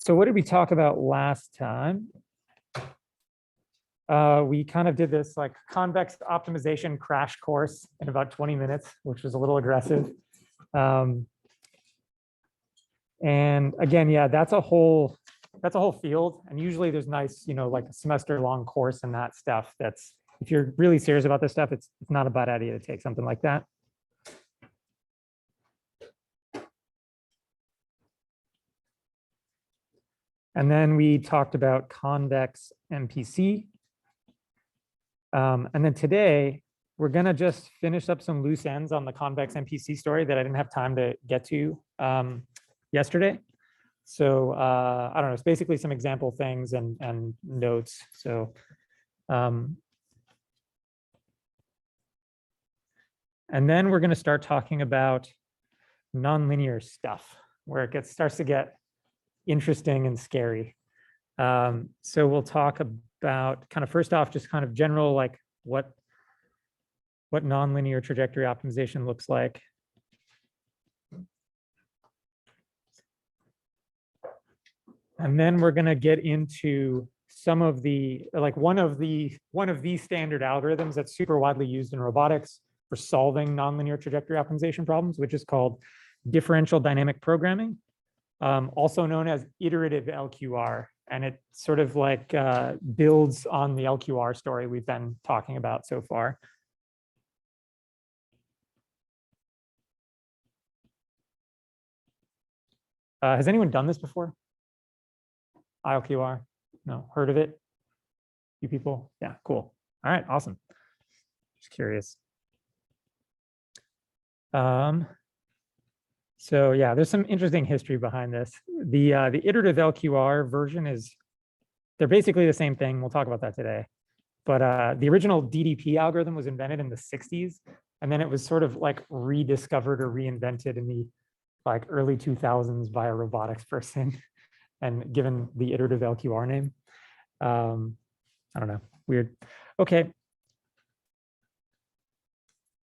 So what did we talk about last time? We kind of did this like convex optimization crash course in about 20 minutes, which was a little aggressive. And again, yeah, that's a whole field. And usually there's nice, like a semester-long course and that stuff. That's, if you're really serious about this stuff, it's not a bad idea to take something like that. And then we talked about Convex MPC. And then today, we're going to just finish up some loose ends on the Convex MPC story that I didn't have time to get to yesterday. So I don't know, it's basically some example things and notes. So and then we're going to start talking about nonlinear stuff, where it starts to get interesting and scary. So we'll talk about kind of first off, just kind of general, like what nonlinear trajectory optimization looks like. And then we're going to get into some of the, like one of the standard algorithms that's super widely used in robotics for solving nonlinear trajectory optimization problems, which is called differential dynamic programming, also known as iterative Lqr. And it sort of like builds on the Lqr story we've been talking about so far. Has anyone done this before? ILQR? No, heard of it? You people? Yeah, cool. All right, awesome. Just curious. So yeah, there's some interesting history behind this. The iterative Lqr version they're basically the same thing. We'll talk about that today. But the original DDP algorithm was invented in the 60s, and then it was sort of like rediscovered or reinvented in the like early 2000s by a robotics person and given the iterative Lqr name. I don't know, weird. Okay.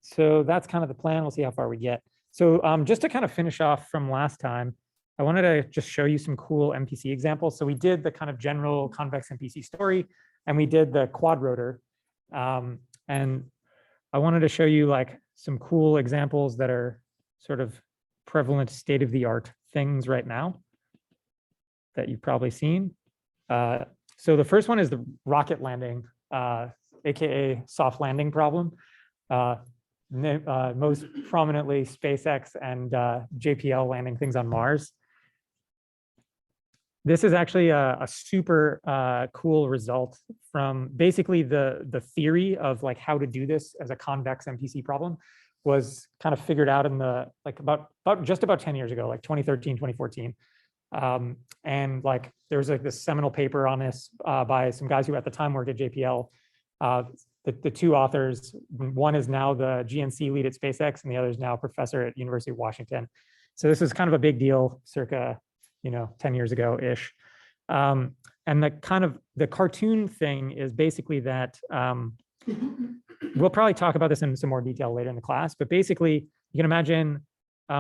So that's kind of the plan. We'll see how far we get. So just to kind of finish off from last time, I wanted to just show you some cool MPC examples. So we did the kind of general convex MPC story, and we did the quad rotor. And I wanted to show you like some cool examples that are sort of prevalent state-of-the-art things right now that you've probably seen. So the first one is the rocket landing, AKA soft landing problem. Most prominently SpaceX and JPL landing things on Mars. This is actually a super cool result from basically the theory of like how to do this as a convex MPC problem was kind of figured out in the like about just about 10 years ago, like 2013, 2014. And like there's like this seminal paper on this by some guys who at the time worked at JPL. The two authors, one is now the GNC lead at SpaceX, and the other is now a professor at University of Washington. So this is kind of a big deal, circa 10 years ago-ish. And the kind of the cartoon thing is basically that we'll probably talk about this in some more detail later in the class, but basically you can imagine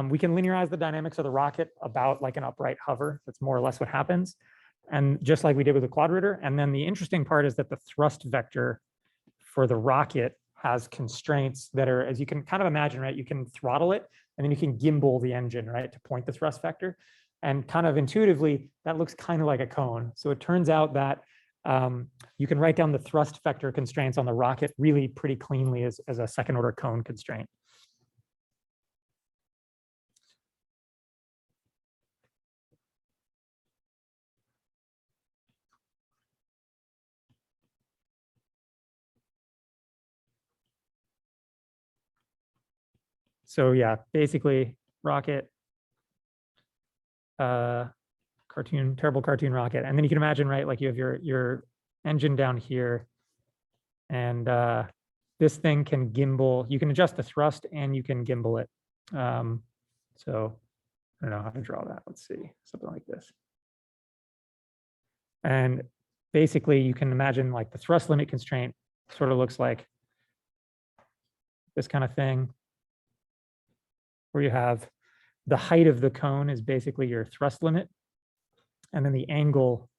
we can linearize the dynamics of the rocket about like an upright hover. That's more or less what happens. And just like we did with the quad rotor. And then the interesting part is that the thrust vector for the rocket has constraints that are, as you can kind of imagine, right? You can throttle it and then you can gimbal the engine, right? To point the thrust vector. And kind of intuitively, that looks kind of like a cone. So it turns out that you can write down the thrust vector constraints on the rocket really pretty cleanly as a second order cone constraint. So yeah, basically rocket, terrible cartoon rocket. And then you can imagine, right, like you have your engine down here, and this thing can gimbal. You can adjust the thrust and you can gimbal it. So I don't know how to draw that. Let's see, something like this. And basically you can imagine like the thrust limit constraint sort of looks like this kind of thing, where you have the height of the cone is basically your thrust limit. And then the angle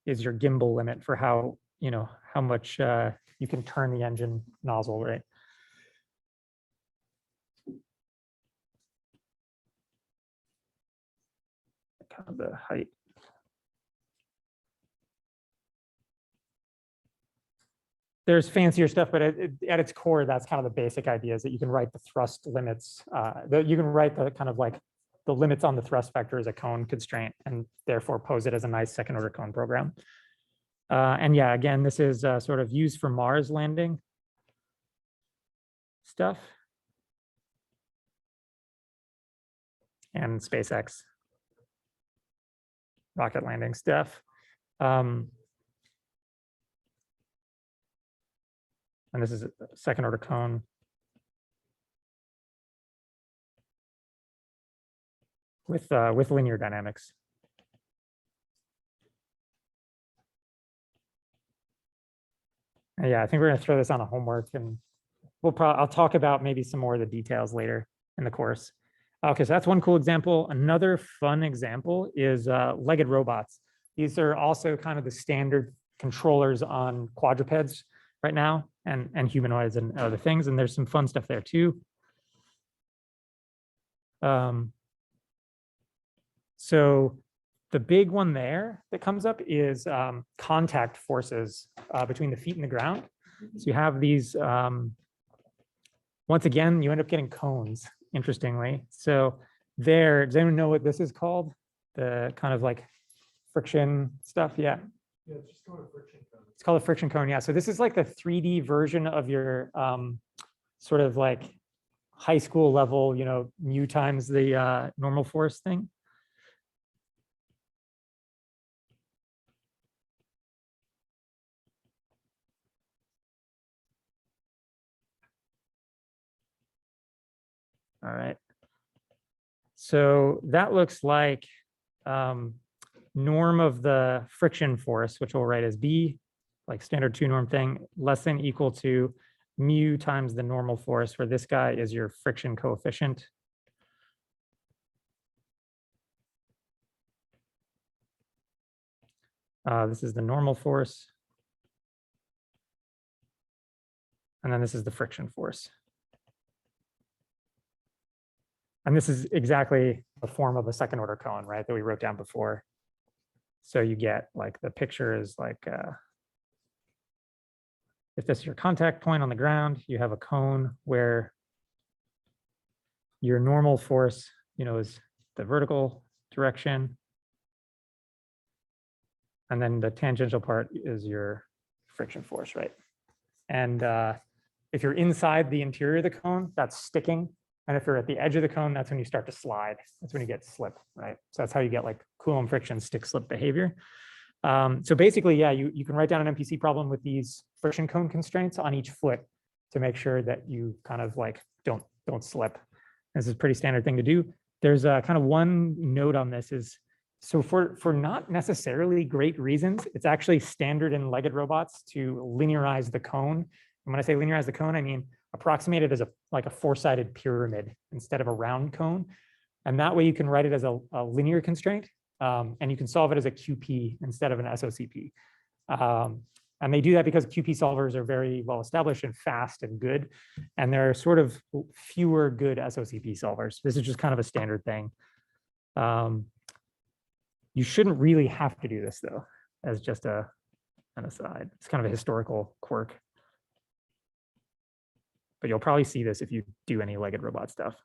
is your gimbal limit for how, how much you can turn the engine nozzle, right? Kind of the height. There's fancier stuff, but at its core, that's kind of the basic idea, is that you can write the thrust limits, you can write the kind of like the limits on the thrust vector as a cone constraint, and therefore pose it as a nice second order cone program. And yeah, again, this is sort of used for Mars landing stuff and SpaceX rocket landing stuff. And this is a second order cone. With linear dynamics. And yeah, I think we're going to throw this on a homework, and I'll talk about maybe some more of the details later in the course. Okay, so that's one cool example. Another fun example is legged robots. These are also kind of the standard controllers on quadrupeds right now, and humanoids and other things. And there's some fun stuff there too. So the big one there that comes up is contact forces between the feet and the ground. So you have these, once again, you end up getting cones, interestingly. So there, does anyone know what this is called? The kind of like friction stuff? Yeah. Yeah, it's just called a friction cone. It's called a friction cone, yeah. So this is like the 3D version of your sort of like high school level, mu times the normal force thing. All right. So that looks like norm of the friction force, which we'll write as B, like standard 2 norm thing, less than equal to mu times the normal force, where this guy is your friction coefficient. This is the normal force. And then this is the friction force. And this is exactly the form of a second order cone, right, that we wrote down before. So you get like the picture is like, if this is your contact point on the ground, you have a cone where your normal force, is the vertical direction. And then the tangential part is your friction force, right? And if you're inside the interior of the cone, that's sticking. And if you're at the edge of the cone, that's when you start to slide. That's when you get slip, right? So that's how you get like Coulomb friction stick slip behavior. So basically, yeah, you can write down an MPC problem with these friction cone constraints on each foot to make sure that you kind of like don't slip. This is a pretty standard thing to do. There's a kind of one note on this is, so for not necessarily great reasons, it's actually standard in legged robots to linearize the cone. And when I say linearize the cone, I mean approximate it as like a 4-sided pyramid instead of a round cone. And that way you can write it as a linear constraint, and you can solve it as a QP instead of an SOCP. And they do that because QP solvers are very well established and fast and good. And there are sort of fewer good SOCP solvers. This is just kind of a standard thing. You shouldn't really have to do this though, as just an aside. It's kind of a historical quirk. But you'll probably see this if you do any legged robot stuff.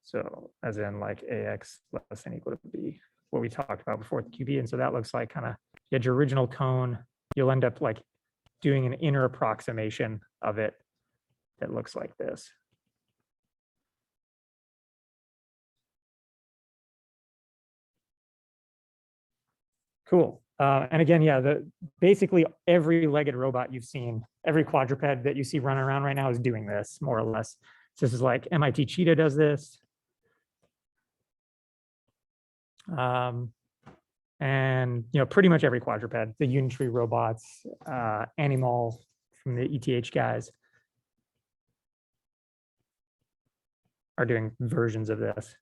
So as in like AX less than equal to B, what we talked about before with QP. And so that looks like kind of, you had your original cone, you'll end up like doing an inner approximation of it that looks like this. Cool. And again, yeah, basically every legged robot you've seen, every quadruped that you see running around right now is doing this, more or less. So this is like MIT Cheetah does this. And and pretty much every quadruped, the Unitary robots, Animal from the ETH guys are doing versions of this.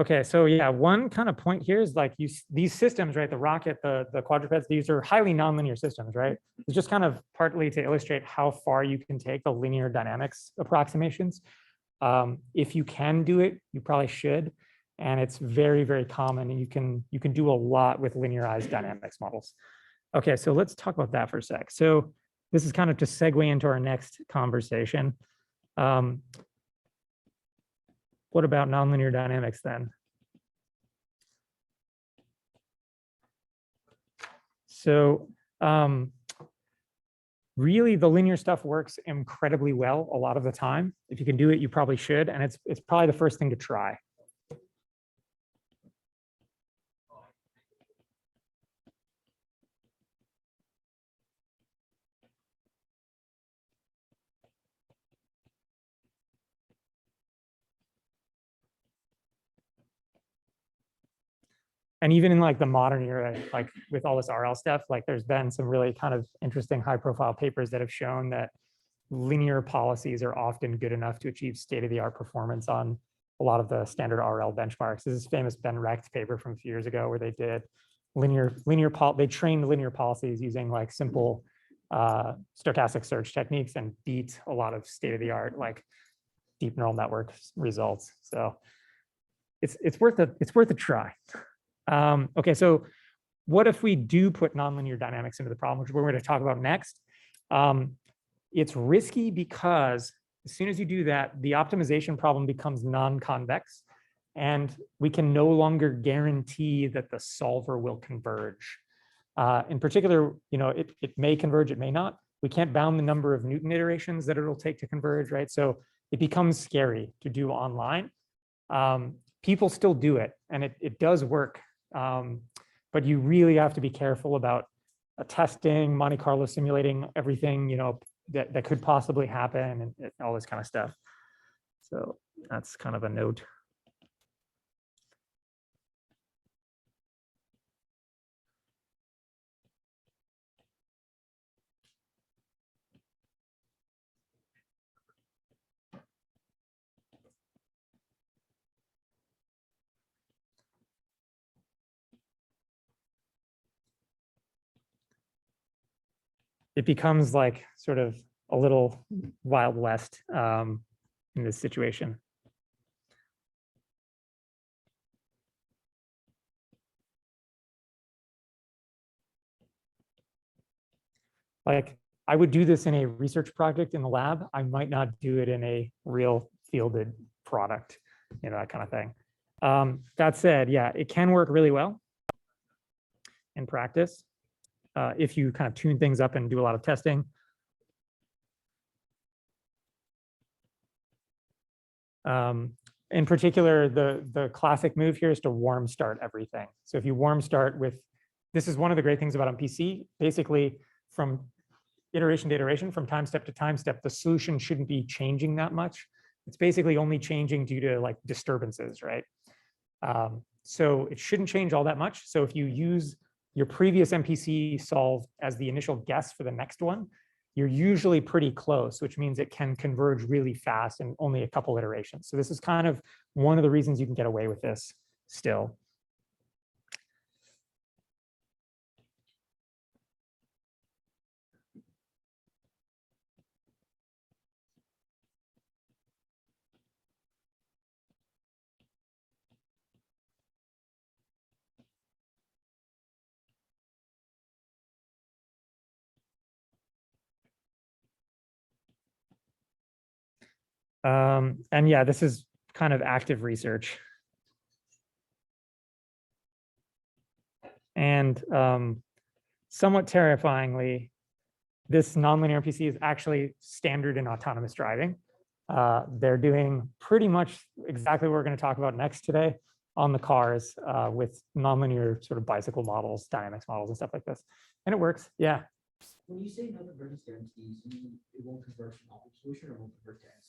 Okay, so yeah, one kind of point here is like these systems, right? The rocket, the quadrupeds, these are highly nonlinear systems, right? It's just kind of partly to illustrate how far you can take the linear dynamics approximations. If you can do it, you probably should, and it's very, very common, and you can do a lot with linearized dynamics models. Okay, so let's talk about that for a sec. So this is kind of to segue into our next conversation. What about nonlinear dynamics then? So really, the linear stuff works incredibly well a lot of the time. If you can do it, you probably should, and it's probably the first thing to try. And even in like the modern era, like with all this RL stuff, like there's been some really kind of interesting high profile papers that have shown that linear policies are often good enough to achieve state-of-the-art performance on a lot of the standard RL benchmarks. This is famous Ben Recht paper from a few years ago where they did they trained linear policies using like simple stochastic search techniques and beat a lot of state-of-the-art like deep neural network results. So it's worth a try. Okay, so what if we do put nonlinear dynamics into the problem, which we're going to talk about next? It's risky because as soon as you do that, the optimization problem becomes non-convex, and we can no longer guarantee that the solver will converge. In particular, it may converge, it may not. We can't bound the number of Newton iterations that it'll take to converge, right? So it becomes scary to do online. People still do it, and it does work. But you really have to be careful about testing, Monte Carlo simulating everything, that could possibly happen and all this kind of stuff. So that's kind of a note. It becomes like sort of a little Wild West in this situation. Like I would do this in a research project in the lab. I might not do it in a real fielded product, that kind of thing. That said, yeah, it can work really well in practice if you kind of tune things up and do a lot of testing. In particular, the classic move here is to warm start everything. So if you warm start with, this is one of the great things about MPC, basically from iteration to iteration, from time step to time step, the solution shouldn't be changing that much. It's basically only changing due to like disturbances, right? So it shouldn't change all that much. So if you use your previous MPC solve as the initial guess for the next one, you're usually pretty close, which means it can converge really fast in only a couple iterations. So this is kind of one of the reasons you can get away with this still. And yeah, this is kind of active research. And somewhat terrifyingly, this nonlinear MPC is actually standard in autonomous driving. They're doing pretty much exactly what we're going to talk about next today on the cars with nonlinear sort of bicycle models, dynamics models, and stuff like this. And it works. Yeah. When you say no convergence guarantees, you mean it won't converge to an optimal solution or it won't converge to any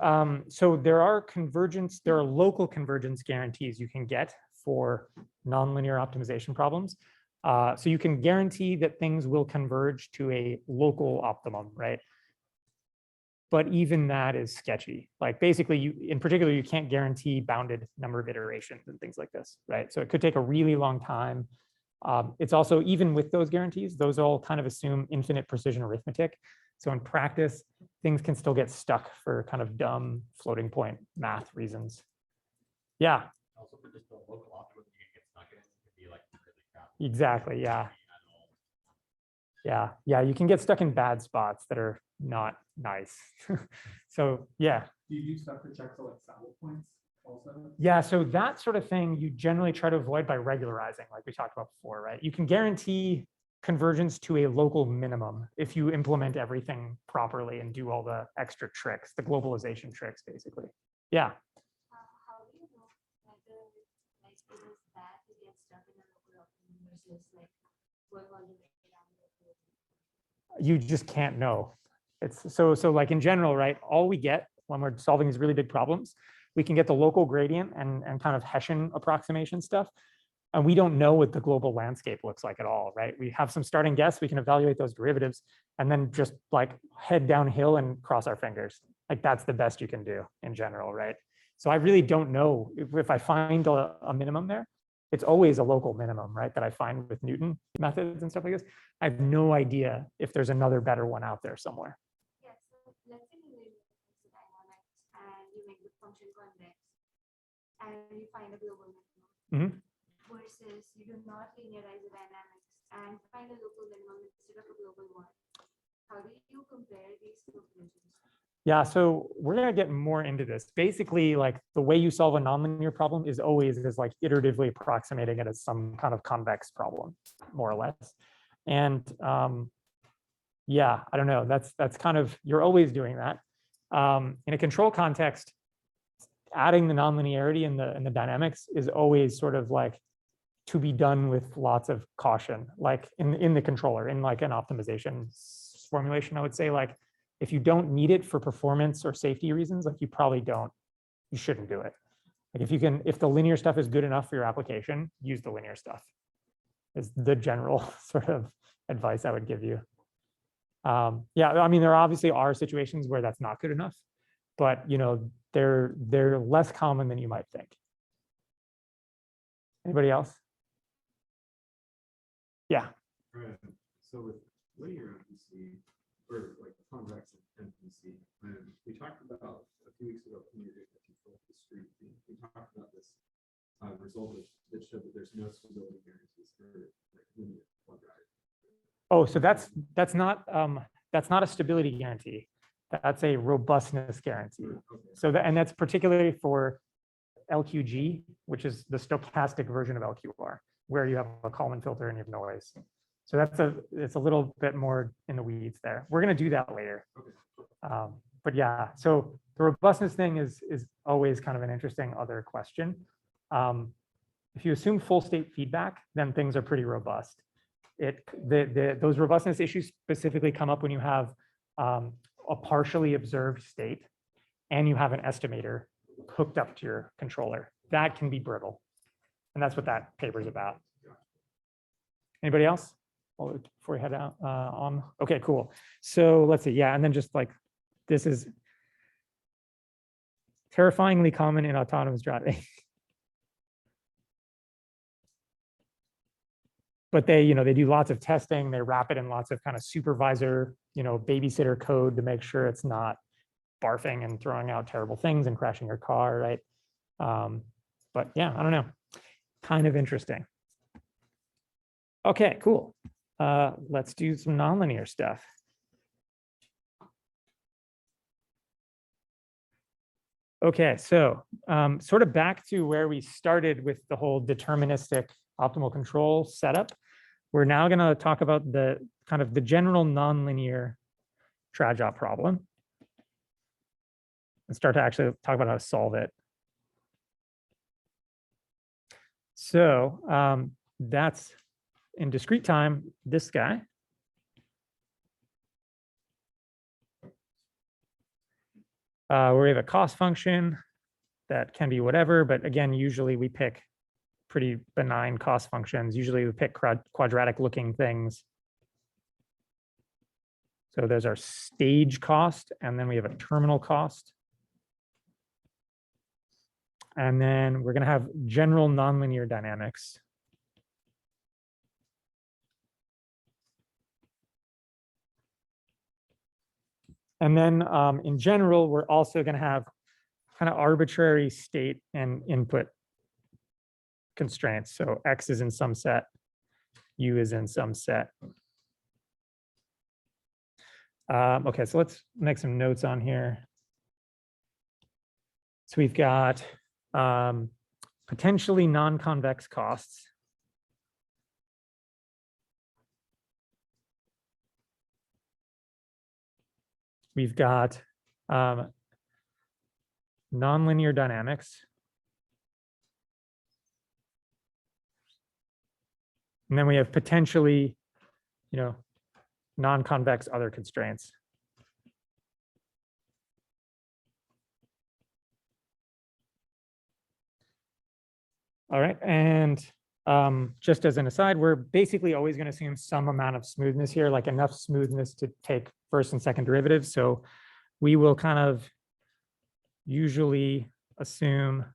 solution? So there are local convergence guarantees you can get for nonlinear optimization problems. So you can guarantee that things will converge to a local optimum, right? But even that is sketchy. Like basically, in particular, you can't guarantee bounded number of iterations and things like this, right? So it could take a really long time. It's also, even with those guarantees, those all kind of assume infinite precision arithmetic. So in practice, things can still get stuck for kind of dumb floating point math reasons. Yeah. Also, for just the local optimum, you can get stuck in it. It can be like really crappy. Exactly. Yeah. Yeah. You can get stuck in bad spots that are not nice. So yeah. Do you use vector check for like saddle points also? Yeah, so that sort of thing you generally try to avoid by regularizing, like we talked about before, right? You can guarantee convergence to a local minimum if you implement everything properly and do all the extra tricks, the globalization tricks, basically. Yeah. How do you know whether like it is bad to get stuck in a local optimum versus like going all the way down the road? You just can't know. It's so like in general, right? All we get when we're solving these really big problems, we can get the local gradient and kind of Hessian approximation stuff. And we don't know what the global landscape looks like at all, right? We have some starting guess, we can evaluate those derivatives and then just like head downhill and cross our fingers. Like that's the best you can do in general, right? So I really don't know if I find a minimum there. It's always a local minimum, right? That I find with Newton methods and stuff like this. I have no idea if there's another better one out there somewhere. Yeah, so let's say you make the dynamics and you make the function convex and you find a global minimum versus you do not linearize the dynamics and find a local minimum instead of a global one. How do you compare these two conditions? Yeah, so we're going to get more into this. Basically, like the way you solve a nonlinear problem is always like iteratively approximating it as some kind of convex problem, more or less. And yeah, I don't know. That's kind of, you're always doing that. In a control context, adding the nonlinearity in the dynamics is always sort of like to be done with lots of caution, like in the controller, in like an optimization formulation, I would say, like if you don't need it for performance or safety reasons, like you shouldn't do it. Like if the linear stuff is good enough for your application, use the linear stuff is the general sort of advice I would give you. Yeah, I mean, there obviously are situations where that's not good enough, but you know, they're less common than you might think. Anybody else? Yeah. Right. So with linear MPC or like convex MPC, we talked about a few weeks ago when we were doing the control of the street. We talked about this result that showed that there's no stability guarantees for like linear quadratic. Oh, so that's not a stability guarantee. That's a robustness guarantee. Okay. So and that's particularly for LQG, which is the stochastic version of LQR, where you have a Kalman filter and you have noise. So it's a little bit more in the weeds there. We're going to do that later. Okay. But yeah, so the robustness thing is always kind of an interesting other question. If you assume full state feedback, then things are pretty robust. Those robustness issues specifically come up when you have a partially observed state and you have an estimator hooked up to your controller. That can be brittle. And that's what that paper is about. Anybody else? Well, before we head out on. Okay, cool. So let's see. Yeah, and then just like this is terrifyingly common in autonomous driving. But they do lots of testing. They wrap it in lots of kind of supervisor, babysitter code to make sure it's not barfing and throwing out terrible things and crashing your car, right? But yeah, I don't know. Kind of interesting. Okay, cool. Let's do some nonlinear stuff. Okay, so sort of back to where we started with the whole deterministic optimal control setup. We're now going to talk about the kind of the general nonlinear trajectory problem. and start to actually talk about how to solve it. So that's in discrete time, this guy. Where we have a cost function that can be whatever, but again, usually we pick pretty benign cost functions. Usually we pick quadratic looking things. So there's our stage cost, and then we have a terminal cost. And then we're going to have general nonlinear dynamics. And then in general, we're also going to have kind of arbitrary state and input constraints. So X is in some set, U is in some set. Okay, so let's make some notes on here. So we've got potentially non-convex costs. We've got nonlinear dynamics. And then we have potentially, non-convex other constraints. All right, and just as an aside, we're basically always going to assume some amount of smoothness here, like enough smoothness to take first and second derivatives. So we will kind of usually assume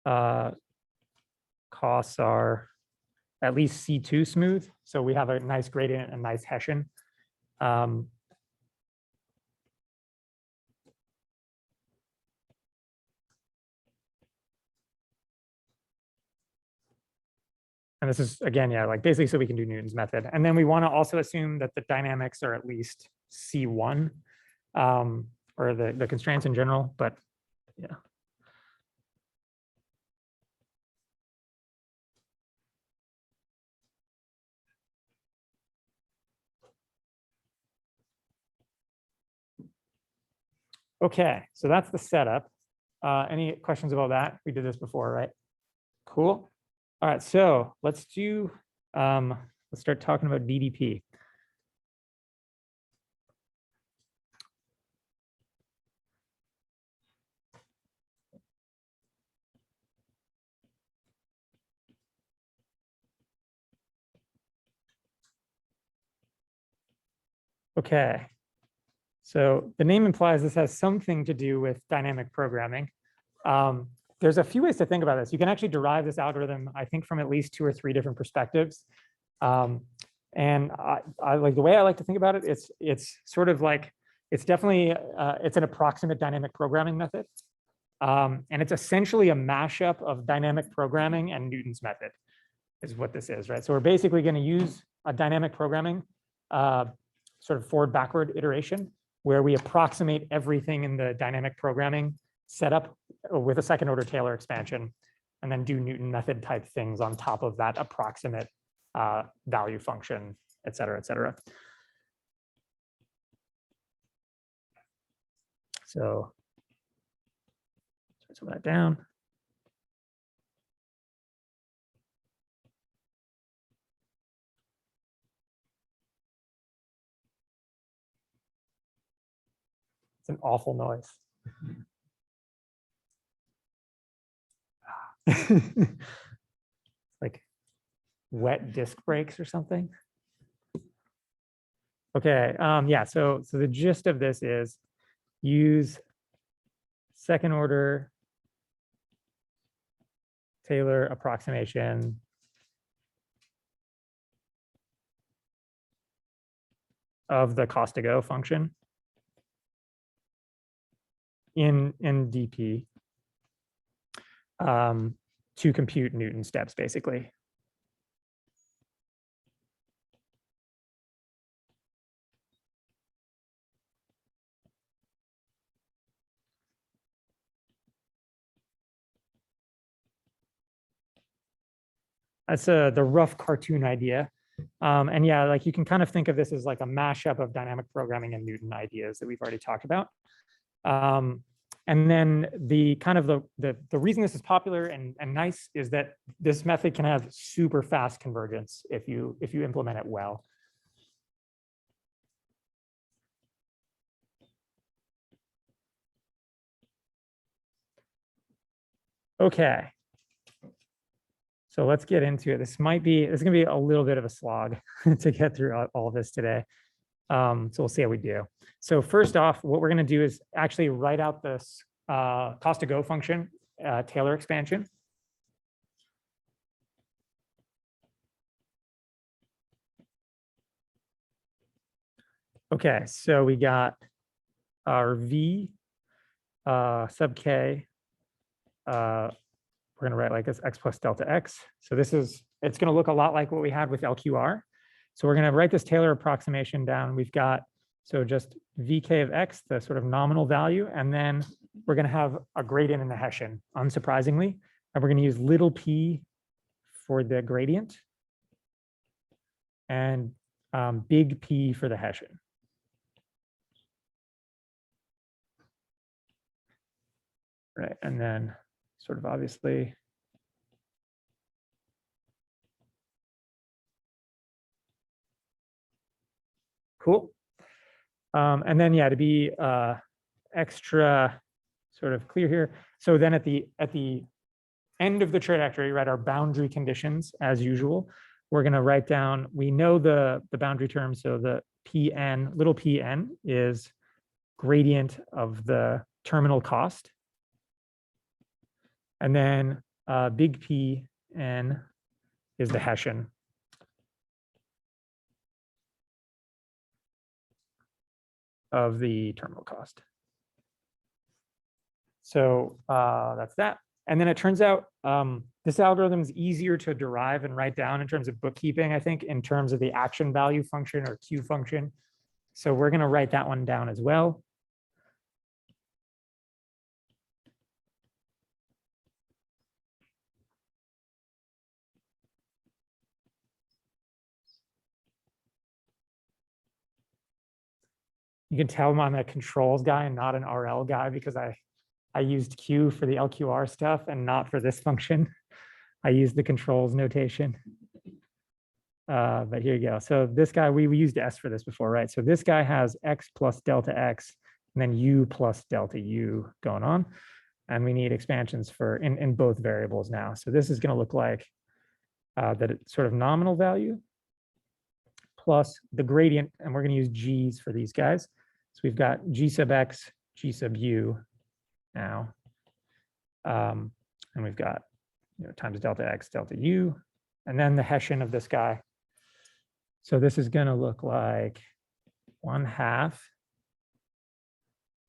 costs are at least C2 smooth. So we have a nice gradient, a nice Hessian. And this is, again, yeah, like basically so we can do Newton's method. And then we want to also assume that the dynamics are at least C1, or the constraints in general, but yeah. Okay, so that's the setup. Any questions about that? We did this before, right? Cool. All right, so let's start talking about DDP. Okay, so the name implies this has something to do with dynamic programming. There's a few ways to think about this. You can actually derive this algorithm, I think, from at least 2 or 3 different perspectives. And I like the way I like to think about it. It's sort of like, it's definitely it's an approximate dynamic programming method, and it's essentially a mashup of dynamic programming and Newton's method, is what this is, right? So we're basically going to use a dynamic programming sort of forward-backward iteration, where we approximate everything in the dynamic programming setup with a second-order Taylor expansion, and then do Newton method type things on top of that approximate value function, et cetera, et cetera. So let's put that down. It's an awful noise. Like wet disc brakes or something. Okay, yeah, so the gist of this is use second order Taylor approximation of the cost to go function in DP to compute Newton steps, basically. That's the rough cartoon idea. And yeah, like you can kind of think of this as like a mashup of dynamic programming and Newton ideas that we've already talked about. And then the kind of the reason this is popular and nice is that this method can have super fast convergence if you implement it well. Okay. So let's get into it. This is going to be a little bit of a slog to get through all of this today. So we'll see how we do. So first off, what we're going to do is actually write out this cost to go function, Taylor expansion. Okay, so we got our V sub K. We're going to write like this x plus delta x. So it's going to look a lot like what we had with LQR. So we're going to write this Taylor approximation down. We've got, so just Vk of x, the sort of nominal value, and then we're going to have a gradient and a Hessian, unsurprisingly. And we're going to use little p for the gradient and big P for the Hessian. Right, and then sort of obviously cool. And then yeah, to be extra sort of clear here. So then at the end of the trajectory, right, our boundary conditions as usual, we're going to write down, we know the boundary term, so the Pn, little pn is gradient of the terminal cost. And then big Pn is the Hessian. Of the terminal cost. So that's that. And then it turns out this algorithm is easier to derive and write down in terms of bookkeeping, I think, in terms of the action value function or Q function. So we're going to write that one down as well. You can tell I'm a controls guy and not an RL guy because I used Q for the LQR stuff and not for this function. I used the controls notation. But here you go. So this guy, we used S for this before, right? So this guy has X plus delta X and then U plus delta U going on. And we need expansions for in both variables now. So this is going to look like that it's sort of nominal value plus the gradient, and we're going to use G's for these guys. So we've got G sub X, G sub U now. And we've got times delta X, delta U, and then the Hessian of this guy. So this is going to look like 1/2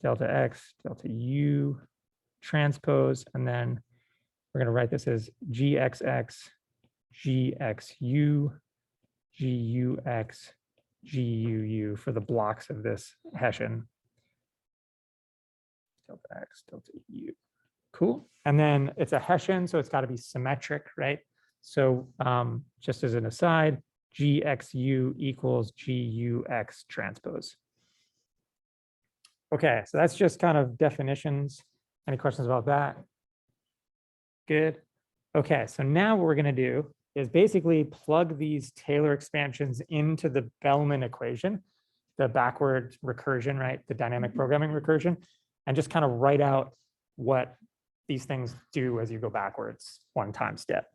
delta X, delta U transpose, and then we're going to write this as GXX, GXU, GUX, GUU for the blocks of this Hessian. Delta X, delta U. Cool. And then it's a Hessian, so it's got to be symmetric, right? So just as an aside, GXU equals GUX transpose. Okay, so that's just kind of definitions. Any questions about that? Good. Okay, so now what we're going to do is basically plug these Taylor expansions into the Bellman equation, the backward recursion, right? The dynamic programming recursion, and just kind of write out what these things do as you go backwards one time step.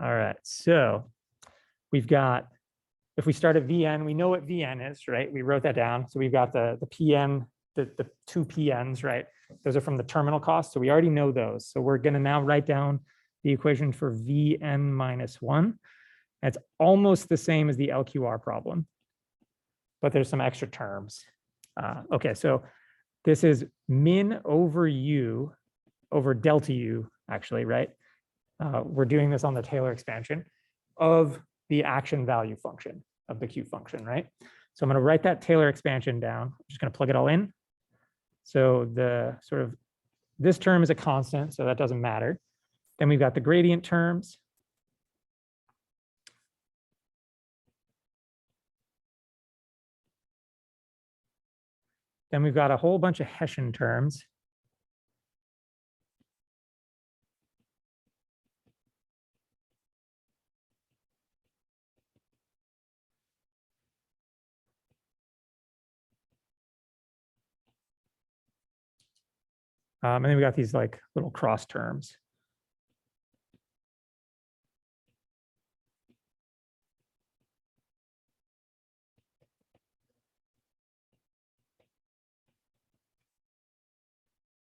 All right, so we've got, if we start at Vn, we know what Vn is, right? We wrote that down. So we've got the Pn, the two Pns, right? Those are from the terminal cost. So we already know those. So we're going to now write down the equation for Vn minus 1. It's almost the same as the LQR problem, but there's some extra terms. Okay, so this is min over U over delta U, actually, right? We're doing this on the Taylor expansion of the action value function of the Q function, right? So I'm going to write that Taylor expansion down. I'm just going to plug it all in. So the sort of, this term is a constant, so that doesn't matter. Then we've got the gradient terms. then we've got a whole bunch of Hessian terms. And then we got these like little cross terms.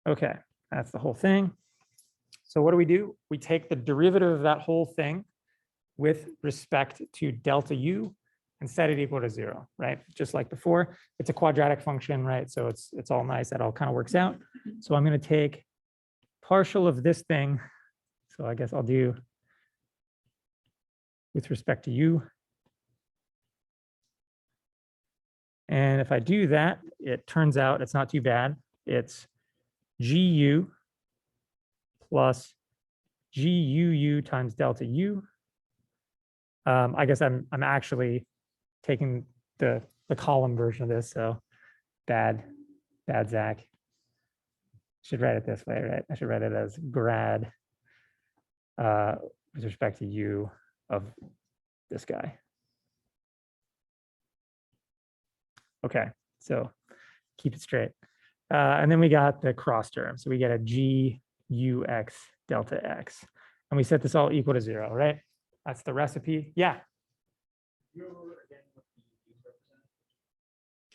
Okay, that's the whole thing. So what do? We take the derivative of that whole thing with respect to delta u and set it equal to 0, right? Just like before, it's a quadratic function, right? So it's all nice, that all kind of works out. So I'm going to take partial of this thing. So I guess I'll do with respect to u. And if I do that, it turns out it's not too bad. It's gu plus guu times delta u. I guess I'm actually taking the column version of this, so bad Zach. Should write it this way, right? I should write it as grad with respect to u of this guy. Okay, so keep it straight. And then we got the cross term. So we get a gux delta x. And we set this all equal to 0, right? That's the recipe. Yeah.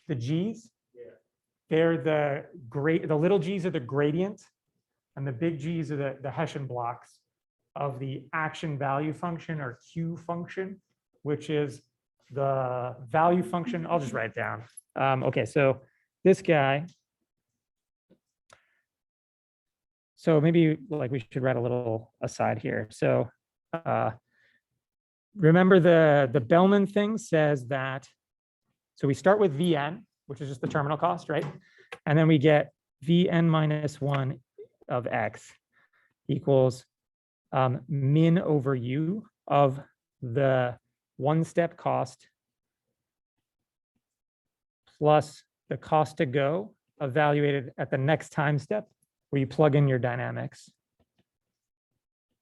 The g's? Yeah. They're the little g's are the gradient, and the big g's are the Hessian blocks of the action value function or Q function, which is the value function. I'll just write it down. Okay, so this guy. So maybe like we should write a little aside here. So remember the Bellman thing says that, so we start with Vn, which is just the terminal cost, right? And then we get Vn minus 1 of x equals min over u of the one-step cost plus the cost to go evaluated at the next time step where you plug in your dynamics.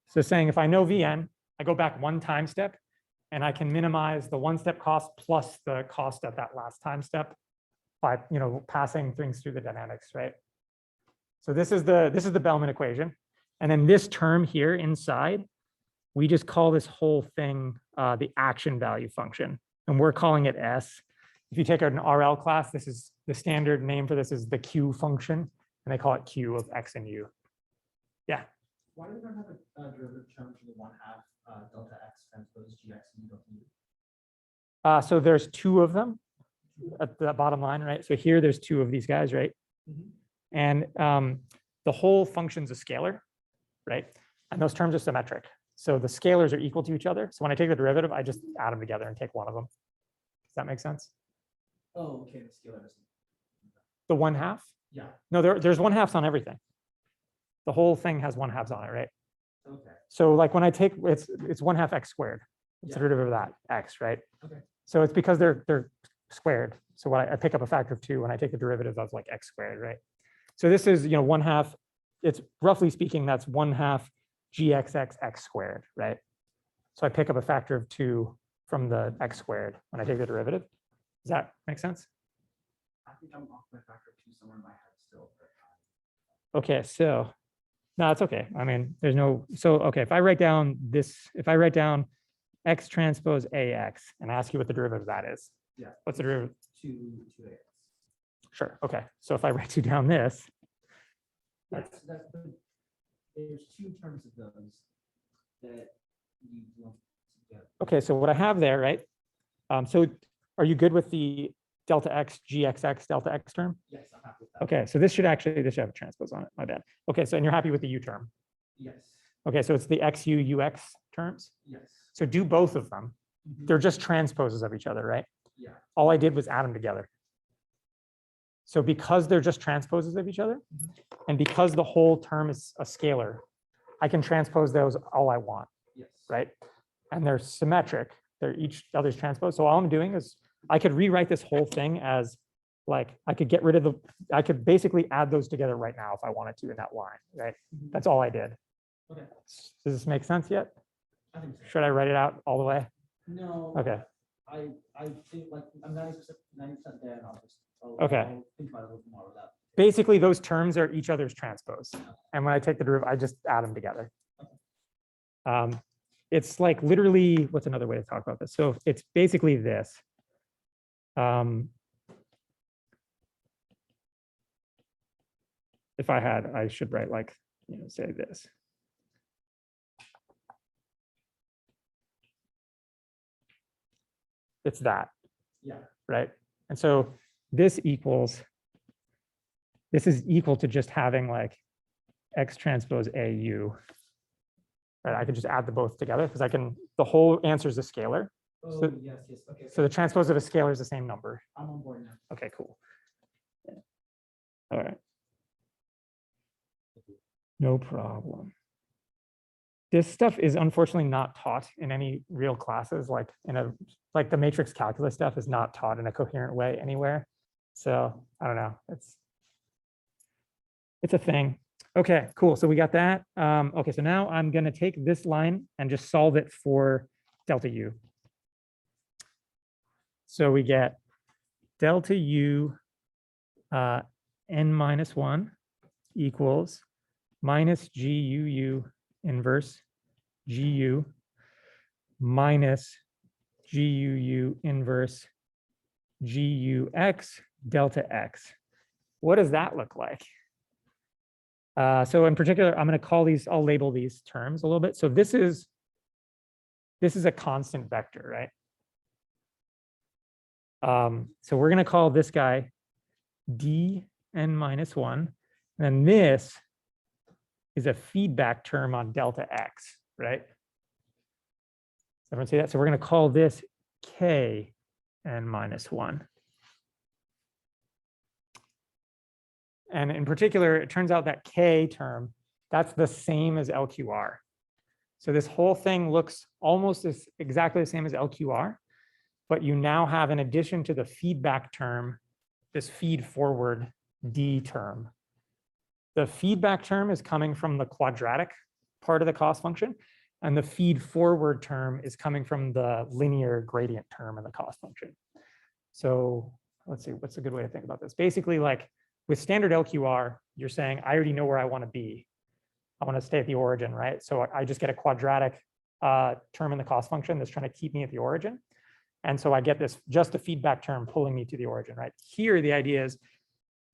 So saying if I know Vn, I go back one time step and I can minimize the one-step cost plus the cost at that last time step by passing things through the dynamics, right? So this is the Bellman equation. And then this term here inside, we just call this whole thing the action value function. And we're calling it S. If you take an RL class, this is the standard name for this is the Q function, and they call it Q of X and U. Yeah. Why do we not have a derivative term for the 1/2 delta X transpose GX and delta U? So there's two of them at the bottom line, right? So here there's two of these guys, right? Mm-hmm. And the whole function's a scalar, right? And those terms are symmetric. So the scalars are equal to each other. So when I take the derivative, I just add them together and take one of them. Does that make sense? Oh, okay. The scalar doesn't. The 1/2? Yeah. No, there's 1/2s on everything. The whole thing has 1/2s on it, right? Okay. So like when I take it's 1/2 x squared. It's the Yeah. derivative of that x, right? Okay. So it's because they're squared. So when I pick up a factor of 2 when I take the derivative of like x squared, right? So this is 1/2. It's roughly speaking that's 1/2 gxx x squared, right? So I pick up a factor of 2 from the x squared when I take the derivative. Does that make sense? I think I'm off my factor of 2 somewhere in my head still. Okay, so no, it's okay. I mean, there's no, so okay, if I write down x transpose ax and ask you what the derivative of that is. Yeah. What's the derivative? 2ax. Sure. Okay. So if I write you down this, That's there's two terms of those that you lump together. okay. So what I have there, right? So are you good with the delta x gxx delta x term? Yes, I'm happy with that. Okay. So this should have a transpose on it. My bad. Okay. So and you're happy with the u term? Yes. Okay. So it's the xu ux terms. Yes. So do both of them. Mhm. They're just transposes of each other, right? Yeah. All I did was add them together. So because they're just transposes of each other, and because the whole term is a scalar, I can transpose those all I want, Yes. right? And they're symmetric. They're each other's transpose. So all I'm doing is I could rewrite this whole thing as like I could get rid of I could basically add those together right now if I wanted to in that line, right? That's all I did. Okay. Does this make sense yet? I think so. Should I write it out all the way? No. Okay. I think like I'm 90% there, and Okay. I'll think about it a little more of that. Basically, those terms are each other's transpose. And when I take the derivative, I just add them together. It's like literally, what's another way to talk about this? So it's basically this. If I had, I should write like, say this. It's that. Yeah. Right. And so this is equal to just having like X transpose AU. Right. I can just add the both together because the whole answer is a scalar. Oh, So, yes, yes. Okay. So the transpose of a scalar is the same number. I'm on board now. Okay, cool. All right. No problem. This stuff is unfortunately not taught in any real classes, like the matrix calculus stuff is not taught in a coherent way anywhere. So I don't know. It's a thing. Okay, cool. So we got that. Okay, so now I'm going to take this line and just solve it for delta U. So we get delta U n minus 1 equals minus GUU inverse GU minus GUU inverse GUX delta X. What does that look like? So in particular, I'm going to call these, I'll label these terms a little bit. So this is a constant vector, right? So we're going to call this guy dn minus 1. And then this is a feedback term on delta X, right? Everyone see that? So we're going to call this k n minus 1. And in particular, it turns out that k term, that's the same as LQR. So this whole thing looks almost exactly the same as LQR, but you now have, in addition to the feedback term, this feed forward D term. The feedback term is coming from the quadratic part of the cost function, and the feed forward term is coming from the linear gradient term in the cost function. So let's see, what's a good way to think about this? Basically, like with standard LQR, you're saying, I already know where I want to be. I want to stay at the origin, right? So I just get a quadratic term in the cost function that's trying to keep me at the origin. And so I get this, just the feedback term pulling me to the origin, right? Here, the idea is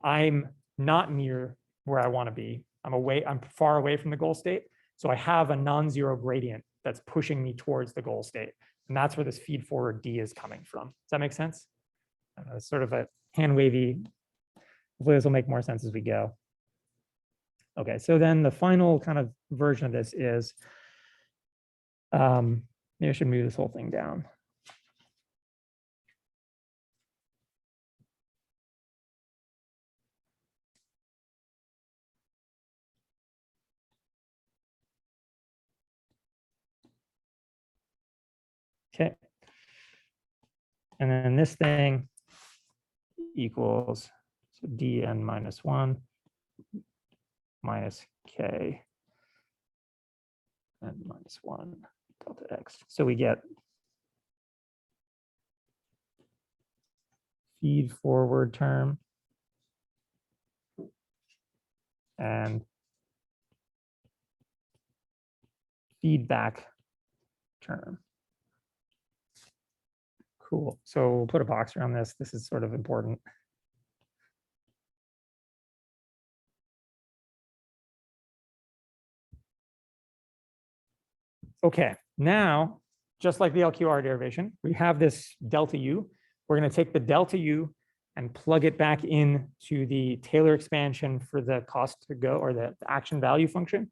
I'm not near where I want to be. I'm far away from the goal state. So I have a non-zero gradient that's pushing me towards the goal state. And that's where this feed forward D is coming from. Does that make sense? It's sort of a hand wavy. Hopefully this will make more sense as we go. Okay, so then the final kind of version of this is, maybe I should move this whole thing down. Okay. And then this thing equals, so dn minus 1 minus k and minus 1 delta x. So we get feed forward term and feedback term. Cool. So we'll put a box around this. This is sort of important. Okay, now, just like the LQR derivation, we have this delta U. We're going to take the delta U and plug it back in to the Taylor expansion for the cost to go, or the action value function,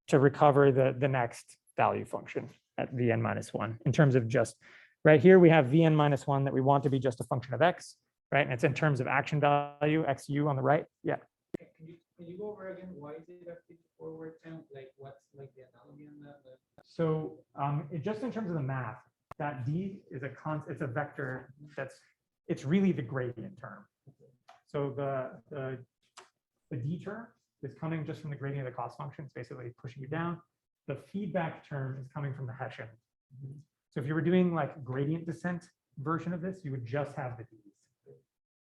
to recover the next value function at Vn minus 1 in terms of just, right here, we have Vn minus 1 that we want to be just a function of X, right? And it's in terms of action value, XU on the right. Yeah. Can you go over again? Why is it a feed forward term? Like what's like the analogy on that? So just in terms of the math, that D is it's a vector it's really the gradient term. So the D term is coming just from the gradient of the cost function. It's basically pushing you down. The feedback term is coming from the Hessian. So if you were doing like gradient descent version of this, you would just have the D's.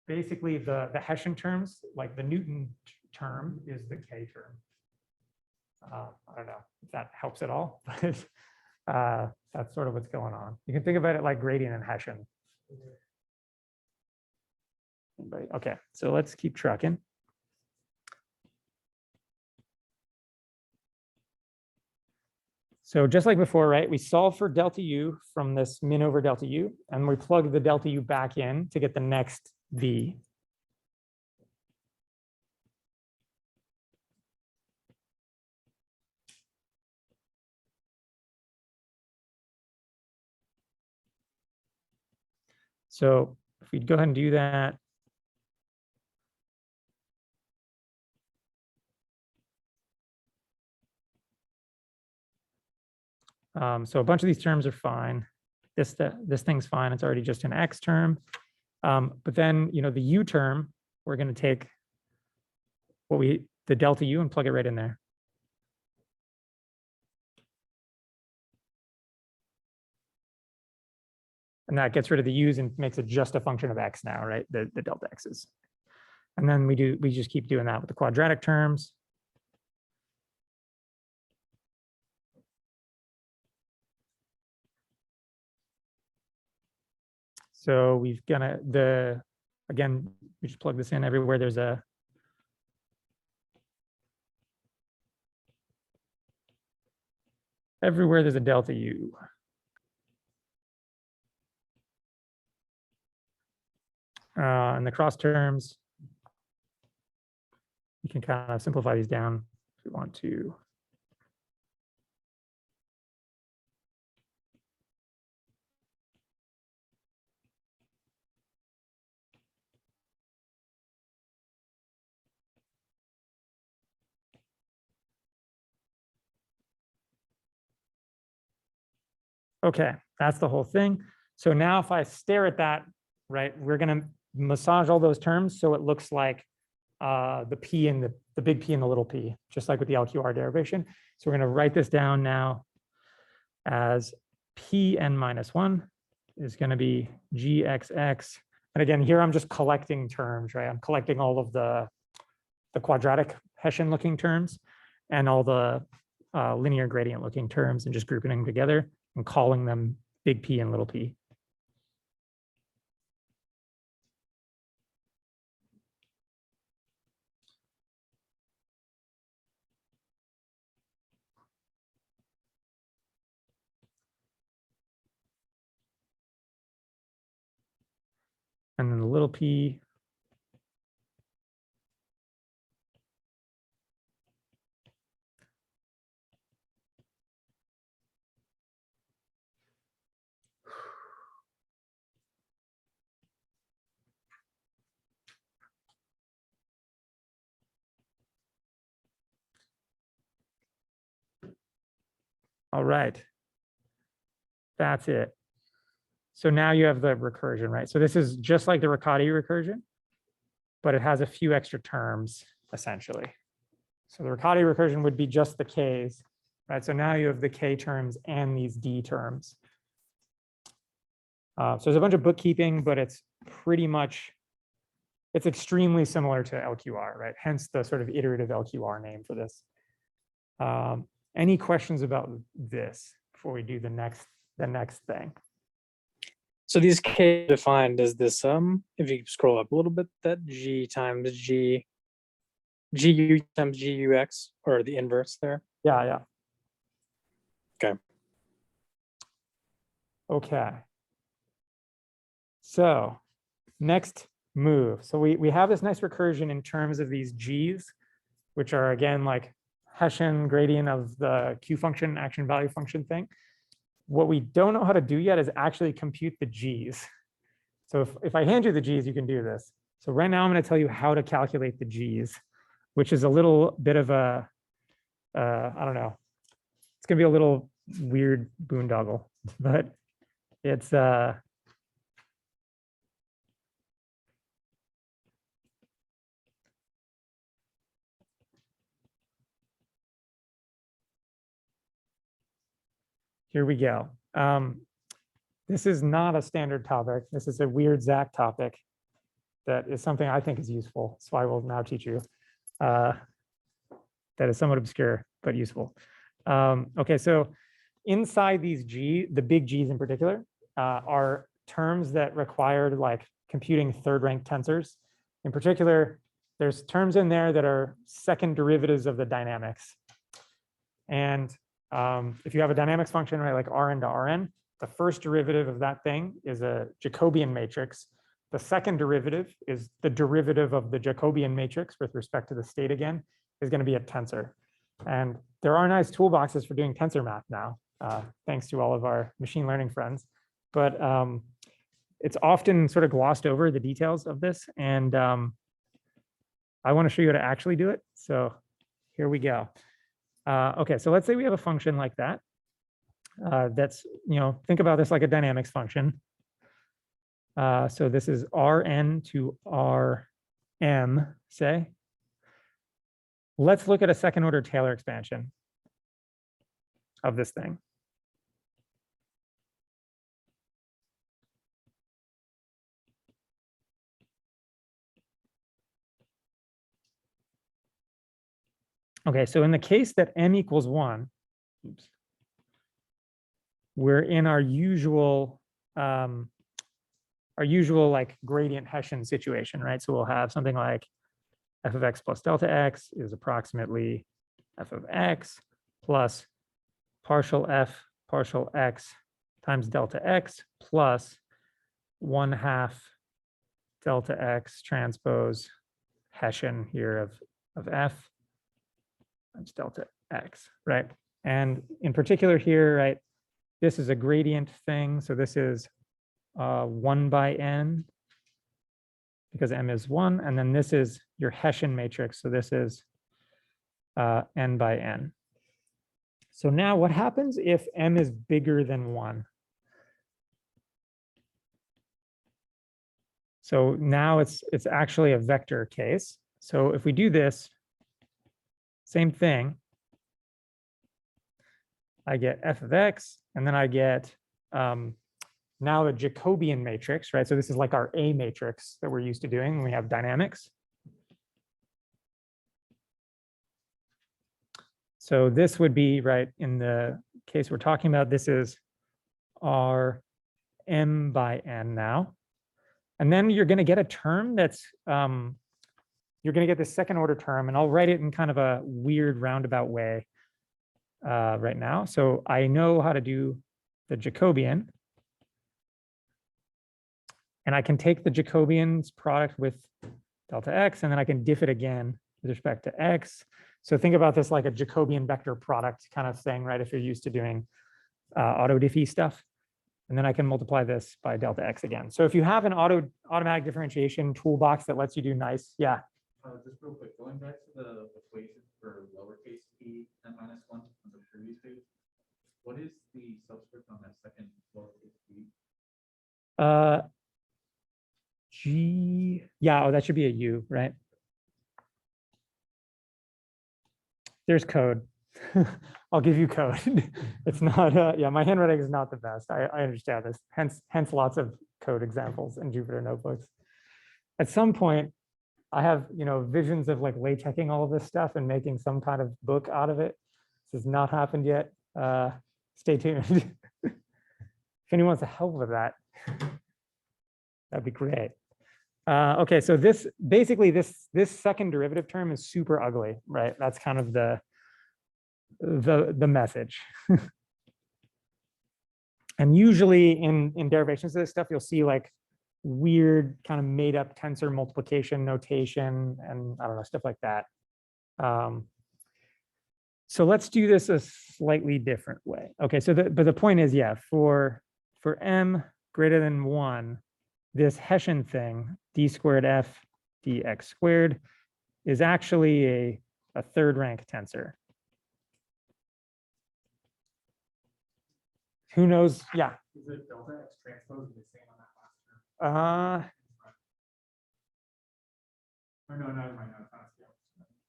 Basically, the Hessian terms, like the Newton term, is the K term. I don't know if that helps at all, but that's sort of what's going on. You can think about it like gradient and Hessian. Okay, so let's keep trucking. So just like before, right, we solve for delta U from this min over delta U, and we plug the delta U back in to get the next V. So if we go ahead and do that, so a bunch of these terms are fine. This thing's fine. It's already just an X term. But then, you know, the U term, we're going to take the delta U and plug it right in there. And that gets rid of the U's and makes it just a function of X now, right? The delta X's. And then we just keep doing that with the quadratic terms. So we've again, we just plug this in everywhere there's a delta U. And the cross terms, we can kind of simplify these down if we want to. Okay, that's the whole thing. So now if I stare at that, right, we're going to massage all those terms so it looks like the P and the big P and the little p, just like with the LQR derivation. So we're going to write this down now as Pn minus 1 is going to be Gxx. And again, here I'm just collecting terms, right? I'm collecting all of the quadratic Hessian looking terms and all the linear gradient looking terms and just grouping them together and calling them big P and little p. And then the little p. All right. That's it. So now you have the recursion, right? So this is just like the Riccati recursion, but it has a few extra terms, essentially. So the Riccati recursion would be just the Ks, right? So now you have the K terms and these D terms. So there's a bunch of bookkeeping, but it's extremely similar to LQR, right? Hence the sort of iterative LQR name for this. Any questions about this before we do the next thing? So these K defined as this if you scroll up a little bit, that G times G, GU times GUX, or the inverse there. Yeah. Okay. Okay. So next move. So we have this nice recursion in terms of these G's, which are again like Hessian gradient of the Q function, action value function thing. What we don't know how to do yet is actually compute the G's. So if I hand you the G's, you can do this. So right now I'm going to tell you how to calculate the G's, which is a little bit of a, I don't know. It's going to be a little weird boondoggle, but it's, here we go. This is not a standard topic. This is a weird Zach topic that is something I think is useful. So I will now teach you. That is somewhat obscure, but useful. Okay, so inside these the big G's in particular, are terms that required like computing third rank tensors. In particular, there's terms in there that are second derivatives of the dynamics. And if you have a dynamics function, right, like Rn to Rn, the first derivative of that thing is a Jacobian matrix. The second derivative is the derivative of the Jacobian matrix with respect to the state again, is going to be a tensor. And there are nice toolboxes for doing tensor math now, thanks to all of our machine learning friends. But it's often sort of glossed over the details of this. And I want to show you how to actually do it. So here we go. Okay, so let's say we have a function like that. That's, think about this like a dynamics function. So this is Rn to Rm, say. Let's look at a second order Taylor expansion of this thing. Okay, so in the case that m equals 1, oops, we're in our usual like gradient Hessian situation, right? So we'll have something like f of x plus delta x is approximately f of x plus partial f partial x times delta x plus 1/2 delta x transpose Hessian here of f times delta x, right? And in particular here, right, this is a gradient thing. So this is 1 by n because m is 1. And then this is your Hessian matrix. So this is n by n. So now what happens if m is bigger than 1? So now it's actually a vector case. So if we do this, same thing, I get f of x, and then I get now the Jacobian matrix, right? So this is like our A matrix that we're used to doing when we have dynamics. So this would be, right, in the case we're talking about, this is our m by n now. And then you're going to get a term that's, you're going to get this second order term, and I'll write it in kind of a weird roundabout way right now. So I know how to do the Jacobian. And I can take the Jacobian's product with delta x, and then I can diff it again with respect to x. So think about this like a Jacobian vector product kind of thing, right? If you're used to doing auto diffy stuff. And then I can multiply this by delta x again. So if you have an automatic differentiation toolbox that lets you do nice, yeah. Just real quick, going back to the equation for lowercase p n minus 1 on the previous page, what is the subscript on that second lowercase p? G, yeah, oh, that should be a U, right? There's code. I'll give you code. It's not, yeah, my handwriting is not the best. I understand this, hence lots of code examples in Jupyter notebooks. At some point, I have, visions of like latexing all of this stuff and making some kind of book out of it. This has not happened yet. Stay tuned. If anyone wants to help with that, that'd be great. Okay, so this basically this second derivative term is super ugly, right? That's kind of the message. And usually in derivations of this stuff, you'll see like weird kind of made up tensor multiplication notation and I don't know, stuff like that. So let's do this a slightly different way. Okay, so but the point is, yeah, for m greater than 1, this Hessian thing, d squared f dx squared, is actually a third rank tensor. Who knows? Yeah. Is it delta x transpose the same on that last term? Or no, never mind. No, it's not a scale.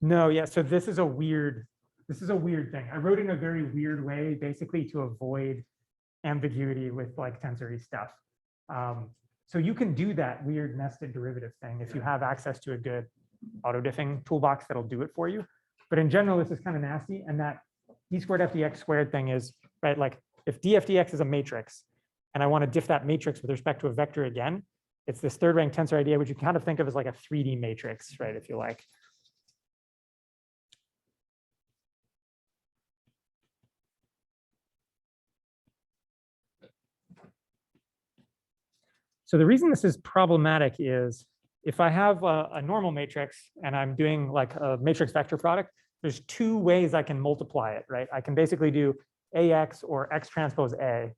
No, yeah. So this is a weird this is a weird thing. I wrote in a very weird way, basically to avoid ambiguity with like tensory stuff. So you can do that weird nested derivative thing if you have access to a good auto-diffing toolbox that'll do it for you. But in general, this is kind of nasty. And that d squared FDX squared thing is, right, like if dFdx is a matrix, and I want to diff that matrix with respect to a vector again, it's this third rank tensor idea, which you kind of think of as like a 3D matrix, right, if you like. So the reason this is problematic is if I have a normal matrix and I'm doing like a matrix vector product, there's two ways I can multiply it, right? I can basically do AX or X transpose A,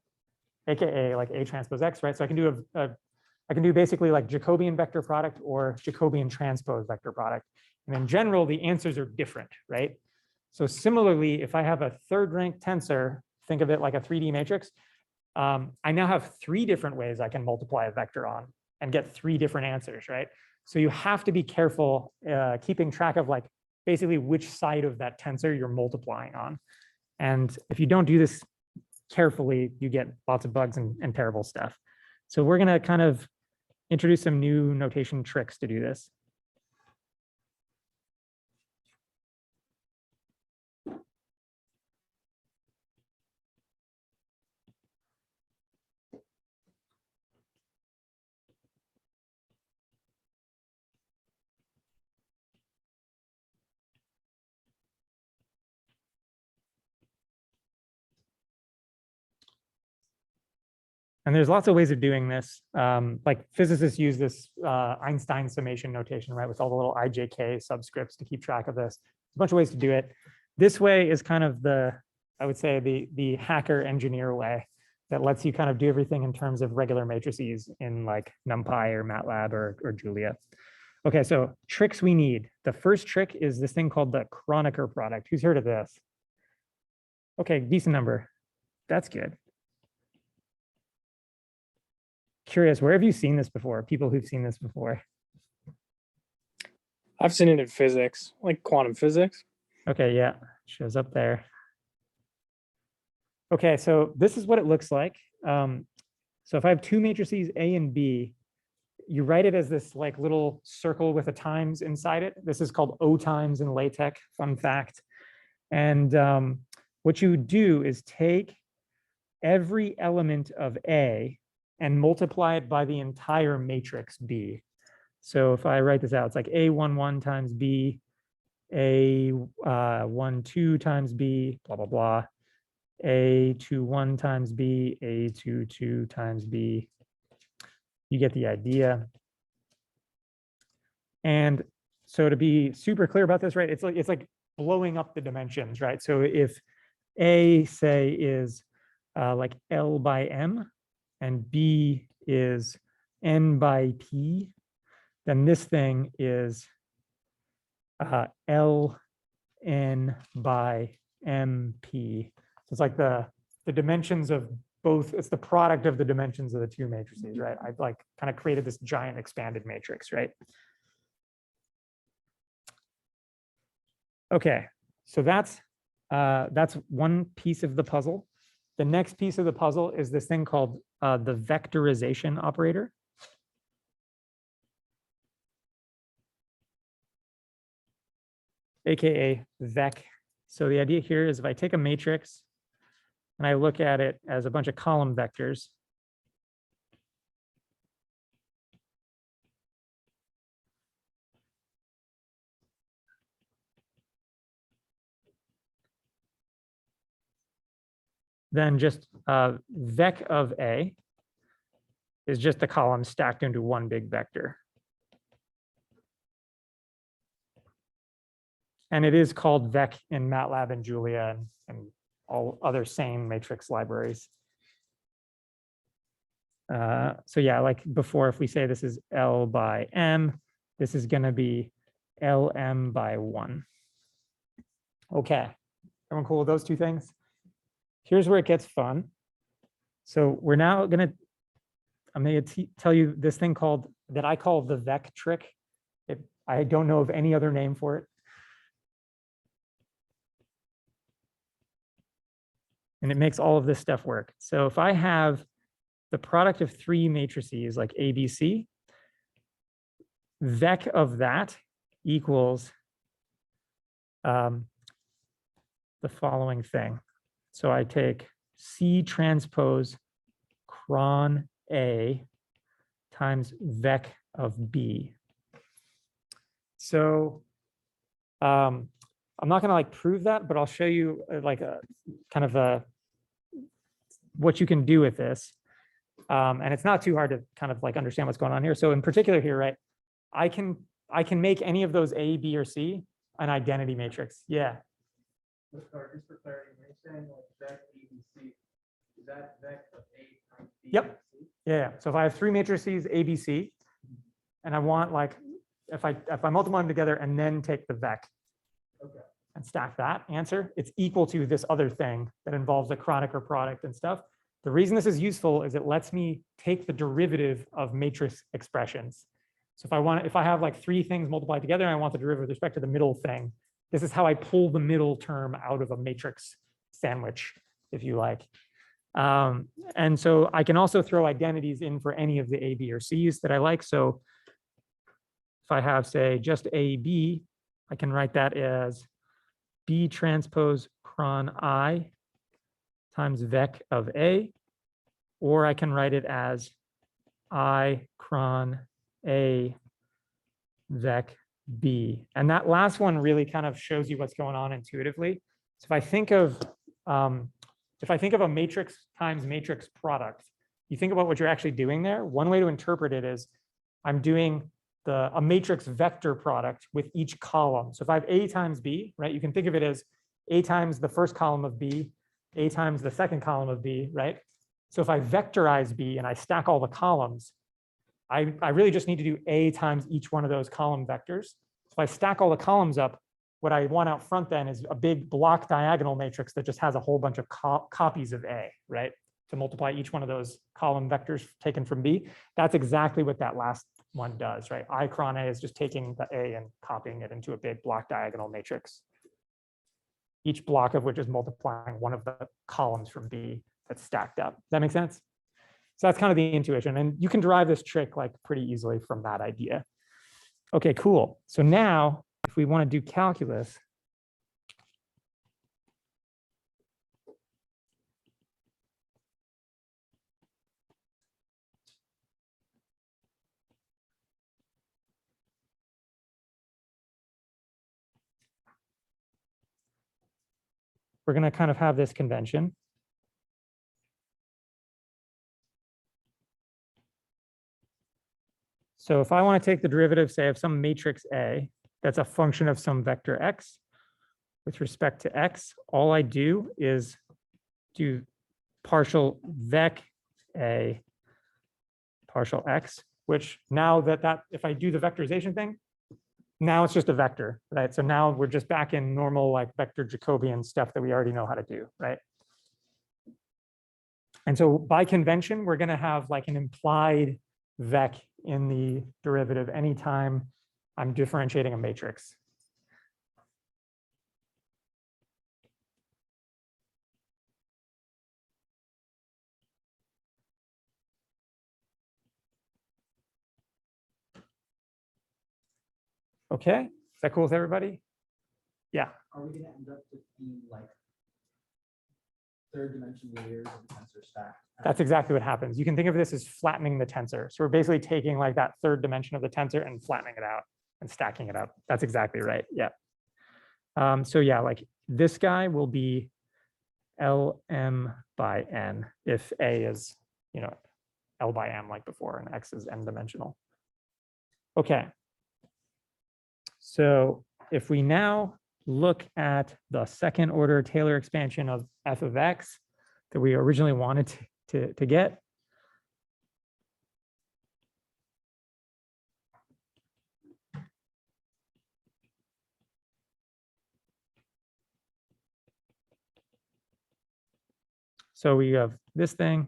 AKA like A transpose X, right? So I can do I can do basically like Jacobian vector product or Jacobian transpose vector product. And in general, the answers are different, right? So similarly, if I have a third rank tensor, think of it like a 3D matrix, I now have three different ways I can multiply a vector on and get three different answers, right? So you have to be careful keeping track of like basically which side of that tensor you're multiplying on. And if you don't do this carefully, you get lots of bugs and terrible stuff. So we're going to kind of introduce some new notation tricks to do this. And there's lots of ways of doing this. Like physicists use this Einstein summation notation, right, with all the little IJK subscripts to keep track of this. There's a bunch of ways to do it. This way is kind of the, I would say, the hacker engineer way that lets you kind of do everything in terms of regular matrices in like NumPy or MATLAB or Julia. Okay, so tricks we need. The first trick is this thing called the Chronicler product. Who's heard of this? Okay, decent number. That's good. Curious, where have you seen this before? People who've seen this before. I've seen it in physics, like quantum physics. Okay, yeah, shows up there. Okay, so this is what it looks like. So if I have two matrices A and B, you write it as this like little circle with a times inside it. This is called O times in LaTeX, fun fact. And what you do is take every element of A and multiply it by the entire matrix B. So if I write this out, it's like A11 times B, A12 times B, blah, blah, blah, A21 times B, A22 times B. You get the idea. And so to be super clear about this, right, it's like blowing up the dimensions, right? So if A, say, is like L by M, and B is N by P, then this thing is L N by MP. So it's like the dimensions of both, it's the product of the dimensions of the two matrices, right? I've like kind of created this giant expanded matrix, right? Okay, so that's one piece of the puzzle. The next piece of the puzzle is this thing called the vectorization operator. AKA Vec. So the idea here is if I take a matrix and I look at it as a bunch of column vectors, then just Vec of A is just a column stacked into one big vector. And it is called Vec in MATLAB and Julia and all other sane matrix libraries. So yeah, like before, if we say this is L by M, this is going to be LM by 1. Okay, everyone cool with those two things? Here's where it gets fun. So we're now going to, I'm going to tell you this thing called, that I call the Vec Trick. I don't know of any other name for it. And it makes all of this stuff work. So if I have the product of three matrices like ABC, Vec of that equals the following thing. So I take C transpose cron A times Vec of B. So I'm not going to like prove that, but I'll show you like a kind of a what you can do with this. And it's not too hard to kind of like understand what's going on here. So in particular here, right, I can make any of those A, B, or C an identity matrix. Yeah. Just for clarity, when you're saying like Vec ABC, is that Vec of A times B? Yep. Yeah. So if I have three matrices A, B, C, and I want like if I multiply them together and then take the Vec and stack that answer, it's equal to this other thing that involves the Chronicler product and stuff. The reason this is useful is it lets me take the derivative of matrix expressions. So if I have like three things multiplied together and I want the derivative with respect to the middle thing, this is how I pull the middle term out of a matrix sandwich, if you like. And so I can also throw identities in for any of the A, B, or C's that I like. So if I have, say, just A, B, I can write that as B transpose cron I times Vec of A, or I can write it as I cron A Vec B. And that last one really kind of shows you what's going on intuitively. So if I think of a matrix times matrix product, you think about what you're actually doing there. One way to interpret it is I'm doing a matrix vector product with each column. So if I have A times B, right, you can think of it as A times the first column of B, A times the second column of B, right? So if I vectorize B and I stack all the columns, I really just need to do A times each one of those column vectors. If I stack all the columns up, what I want out front then is a big block diagonal matrix that just has a whole bunch of copies of A, right? To multiply each one of those column vectors taken from B. That's exactly what that last one does, right? I cron A is just taking the A and copying it into a big block diagonal matrix, each block of which is multiplying one of the columns from B that's stacked up. Does that make sense? So that's kind of the intuition. And you can derive this trick like pretty easily from that idea. Okay, cool. So now if we want to do calculus, we're going to kind of have this convention. So if I want to take the derivative, say, of some matrix A, that's a function of some vector x, with respect to x, all I do is do partial Vec A partial x, which now that if I do the vectorization thing, now it's just a vector, right? So now we're just back in normal like vector Jacobian stuff that we already know how to do, right? And so by convention, we're going to have like an implied Vec in the derivative anytime I'm differentiating a matrix. Okay, is that cool with everybody? Yeah. Are we going to end up with the like third dimension layers of the tensor stack? That's exactly what happens. You can think of this as flattening the tensor. So we're basically taking like that third dimension of the tensor and flattening it out and stacking it up. That's exactly right. Yeah. So yeah, like this guy will be Lm by n if A is, L by m like before and X is n dimensional. Okay. So if we now look at the second order Taylor expansion of f of x that we originally wanted to get. So we have this thing.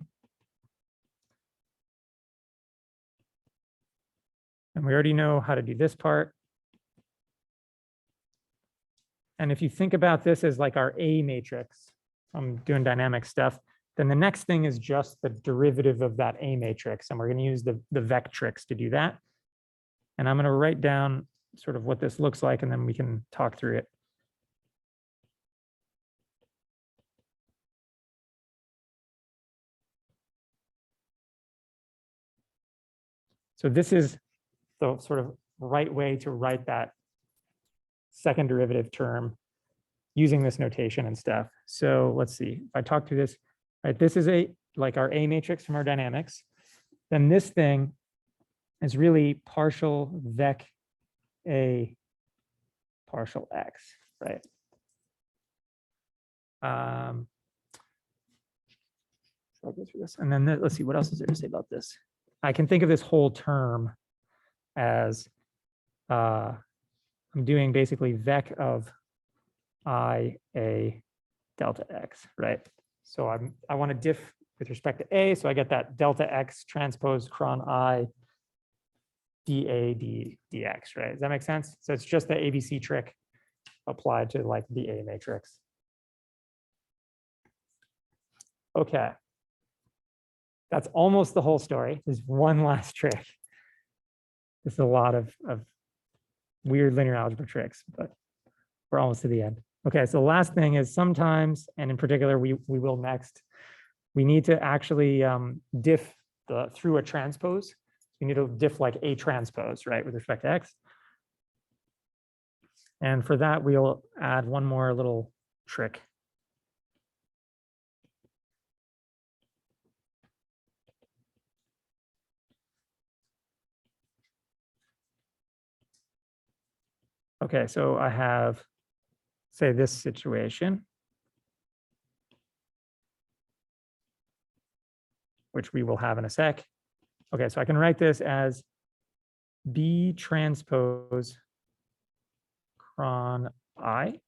And we already know how to do this part. And if you think about this as like our A matrix, I'm doing dynamic stuff, then the next thing is just the derivative of that A matrix. And we're going to use the Vec Tricks to do that. And I'm going to write down sort of what this looks like, and then we can talk through it. So this is the sort of right way to write that second derivative term using this notation and stuff. So let's see, if I talk through this, right, this is like our A matrix from our dynamics. Then this thing is really partial Vec A partial X, right? So I'll go through this. And then let's see, what else is there to say about this? I can think of this whole term as I'm doing basically Vec of I A delta X, right? So I want to diff with respect to A, so I get that delta X transpose cron I dA dx, right? Does that make sense? So it's just the ABC trick applied to like the A matrix. Okay. That's almost the whole story. There's one last trick. There's a lot of weird linear algebra tricks, but we're almost to the end. Okay, so the last thing is sometimes, and in particular, we will next, we need to actually diff through a transpose. We need to diff like A transpose, right, with respect to X. And for that, we'll add one more little trick. Okay, so I have, say, this situation, which we will have in a sec. Okay, so I can write this as B transpose cron I.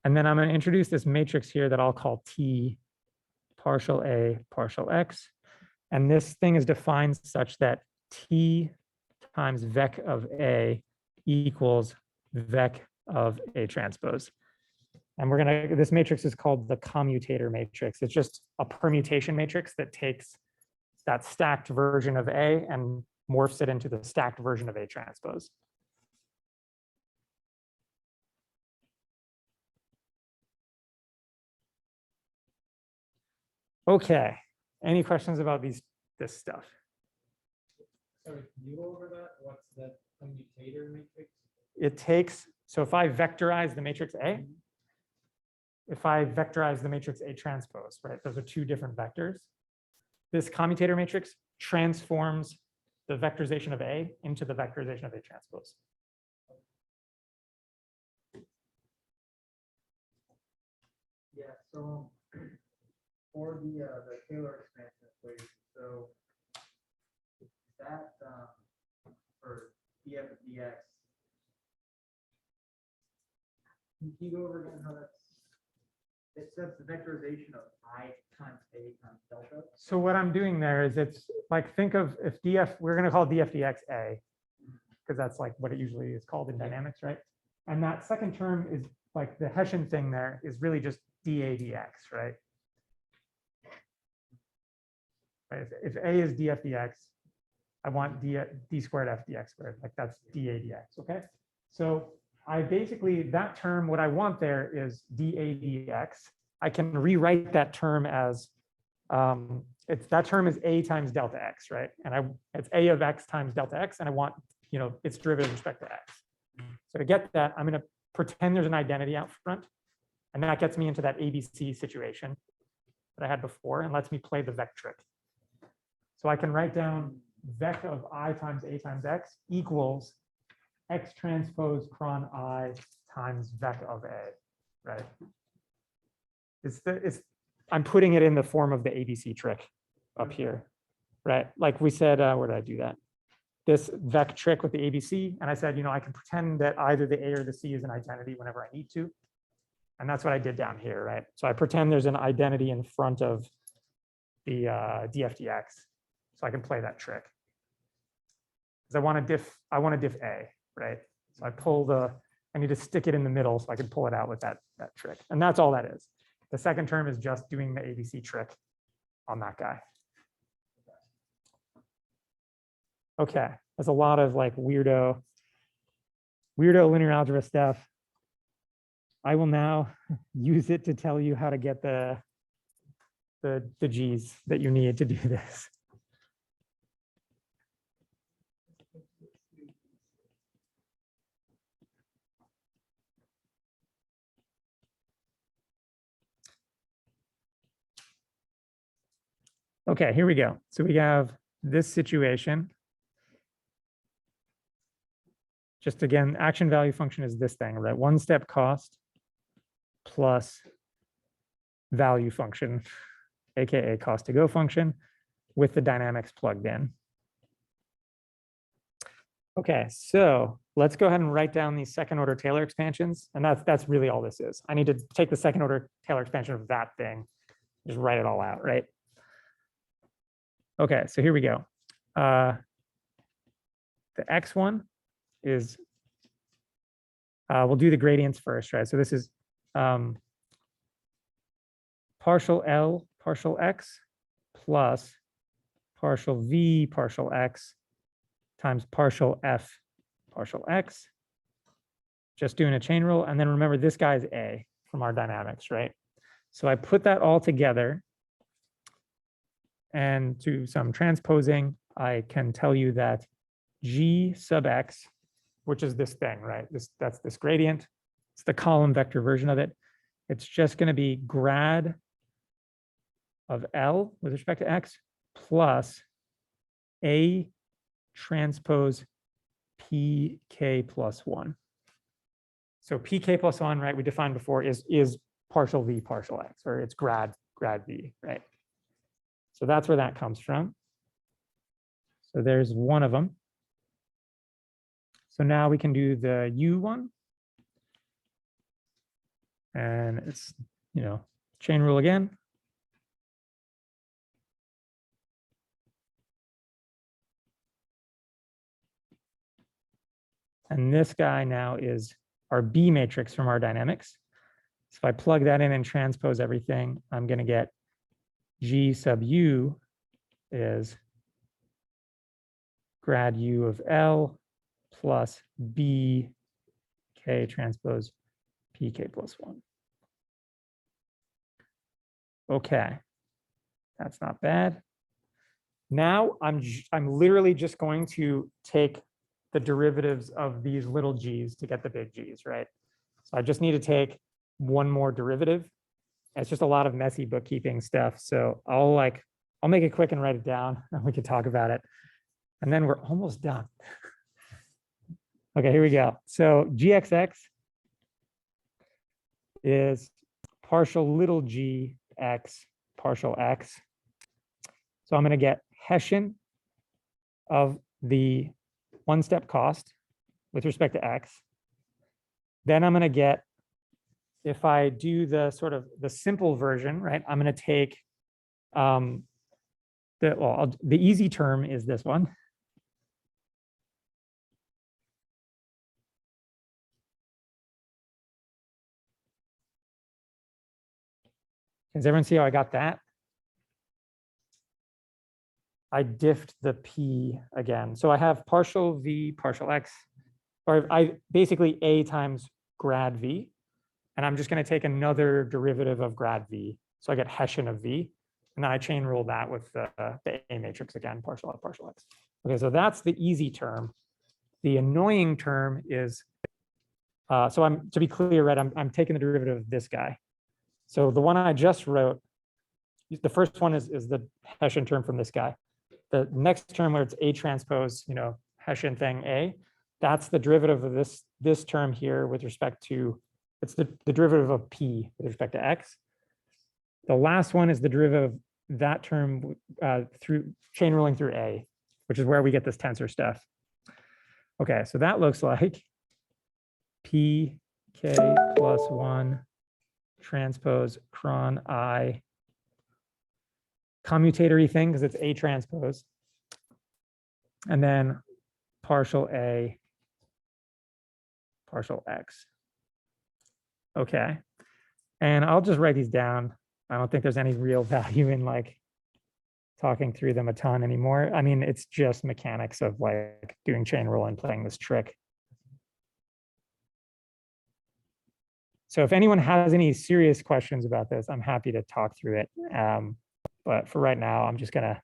And then I'm going to introduce this matrix here that I'll call T partial A partial X. And this thing is defined such that T times Vec of A equals Vec of A transpose. And this matrix is called the Commutator Matrix. It's just a permutation matrix that takes that stacked version of A and morphs it into the stacked version of A transpose. Okay, any questions about this stuff? Sorry, can you go over that? What's the commutator matrix? It takes, so if I vectorize the matrix A, if I vectorize the matrix A transpose, right? Those are two different vectors. This commutator matrix transforms the vectorization of A into the vectorization of A transpose. Yeah, so for the Taylor expansion equation, so that for df of dx, can you go over again how that's, it says the vectorization of I times A times delta? So what I'm doing there is it's like, think of if df, we're going to call df dx A, because that's like what it usually is called in dynamics, right? And that second term is like the Hessian thing there is really just dA dx, right? If A is df dx, I want d squared f dx squared, like that's dA dx, okay? So I basically, that term, what I want there is dA dx. I can rewrite that term as, that term is A times delta x, right? And it's A of x times delta x, and I want, its derivative with respect to x. So to get that, I'm going to pretend there's an identity out front, and that gets me into that ABC situation that I had before and lets me play the Vec Trick. So I can write down Vec of I times A times X equals X transpose cron I times Vec of A, right? I'm putting it in the form of the ABC trick up here, right? Like we said, where did I do that? This Vec Trick with the ABC, and I said, I can pretend that either the A or the C is an identity whenever I need to. And that's what I did down here, right? So I pretend there's an identity in front of the df/dx, so I can play that trick. Because I want to diff A, right? So I need to stick it in the middle so I can pull it out with that trick. And that's all that is. The second term is just doing the ABC trick on that guy. Okay, there's a lot of like weirdo linear algebra stuff. I will now use it to tell you how to get the G's that you need to do this. Okay, here we go. So we have this situation. Just again, action value function is this thing, right? One step cost plus value function, AKA cost to go function, with the dynamics plugged in. Okay, so let's go ahead and write down these second order Taylor expansions. And that's really all this is. I need to take the second order Taylor expansion of that thing, just write it all out, right? Okay, so here we go. The X one is, we'll do the gradients first, right? So this is partial L partial X plus partial V partial X times partial F partial X. Just doing a chain rule. And then remember, this guy is A from our dynamics, right? So I put that all together. And to some transposing, I can tell you that G sub X, which is this thing, right? That's this gradient. It's the column vector version of it. It's just going to be grad of L with respect to X plus A transpose PK plus 1. So PK plus 1, right, we defined before is partial V partial X, or it's grad V, right? So that's where that comes from. So there's one of them. So now we can do the U one. And it's, chain rule again. And this guy now is our B matrix from our dynamics. So if I plug that in and transpose everything, I'm going to get G sub U is grad U of L plus B K transpose PK plus 1. Okay, that's not bad. Now I'm literally just going to take the derivatives of these little g's to get the big G's, right? So I just need to take one more derivative. It's just a lot of messy bookkeeping stuff. So I'll make it quick and write it down, and we can talk about it. And then we're almost done. Okay, here we go. So GXX is partial little g x partial x. So I'm going to get Hessian of the one-step cost with respect to x. Then I'm going to get, if I do the sort of the simple version, right, I'm going to take the easy term is this one. Does everyone see how I got that? I diffed the P again. So I have partial V partial X, or I basically A times grad V. And I'm just going to take another derivative of grad V. So I get Hessian of V. And then I chain rule that with the A matrix again, partial F partial X. Okay, so that's the easy term. The annoying term is, so to be clear, right, I'm taking the derivative of this guy. So the one I just wrote, the first one is the Hessian term from this guy. The next term where it's A transpose, Hessian thing A, that's the derivative of this term here with respect to, it's the derivative of P with respect to X. The last one is the derivative of that term through chain ruling through A, which is where we get this tensor stuff. Okay, so that looks like PK plus 1 transpose cron I commutatory thing because it's A transpose, and then partial A partial X. Okay, And I'll just write these down. I don't think there's any real value in like talking through them a ton anymore. I mean, it's just mechanics of like doing chain rule and playing this trick. So if anyone has any serious questions about this, I'm happy to talk through it. But for right now, I'm just gonna.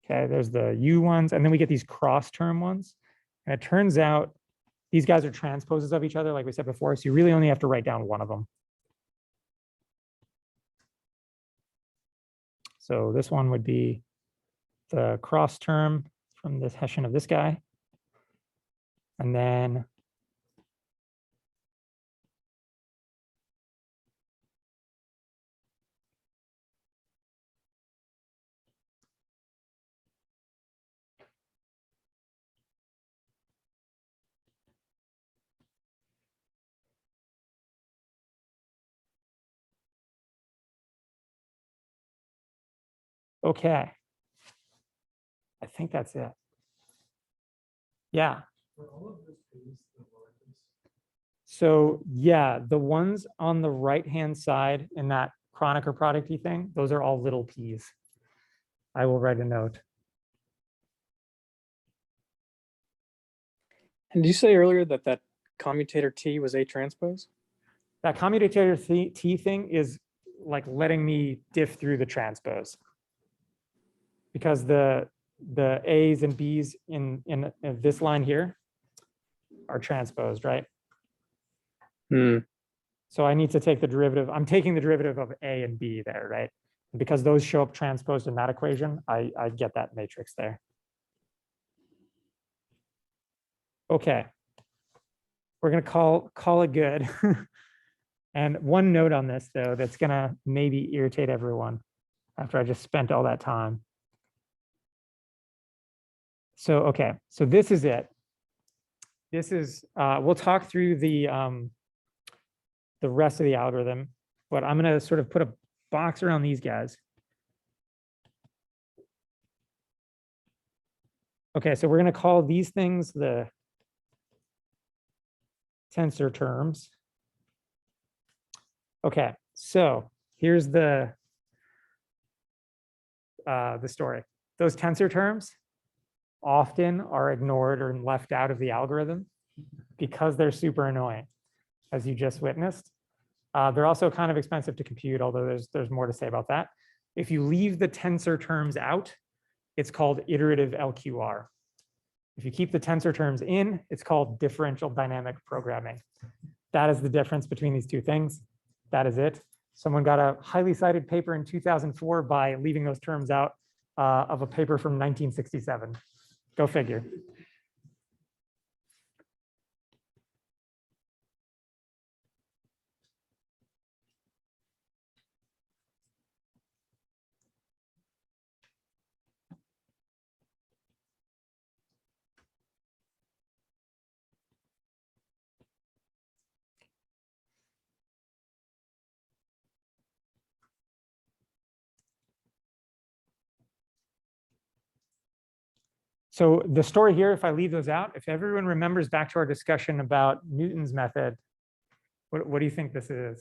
Okay, there's the U ones, and then we get these cross term ones. And it turns out these guys are transposes of each other, like we said before, so you really only have to write down one of them. So this one would be the cross term from this Hessian of this guy. And then okay. I think that's it. Yeah. So yeah, the ones on the right-hand side in that Chronicler Product-y thing, those are all little p's. I will write a note. And did you say earlier that that commutator T was A transpose? That commutator T thing is like letting me diff through the transpose. Because the A's and B's in this line here are transposed, right? So I need to take the derivative. I'm taking the derivative of A and B there, right? And because those show up transposed in that equation, I get that matrix there. Okay. We're going to call it good. And one note on this, though, that's going to maybe irritate everyone after I just spent all that time. So, okay, so this is it. This is, we'll talk through the rest of the algorithm, but I'm going to sort of put a box around these guys. Okay, so we're going to call these things the tensor terms. Okay, so here's the story. Those tensor terms often are ignored or left out of the algorithm because they're super annoying, as you just witnessed. They're also kind of expensive to compute, although there's more to say about that. If you leave the tensor terms out, it's called iterative Lqr. If you keep the tensor terms in, it's called differential dynamic programming. That is the difference between these two things. That is it. Someone got a highly cited paper in 2004 by leaving those terms out of a paper from 1967. Go figure. So the story here, if I leave those out, if everyone remembers back to our discussion about Newton's method, what do you think this is?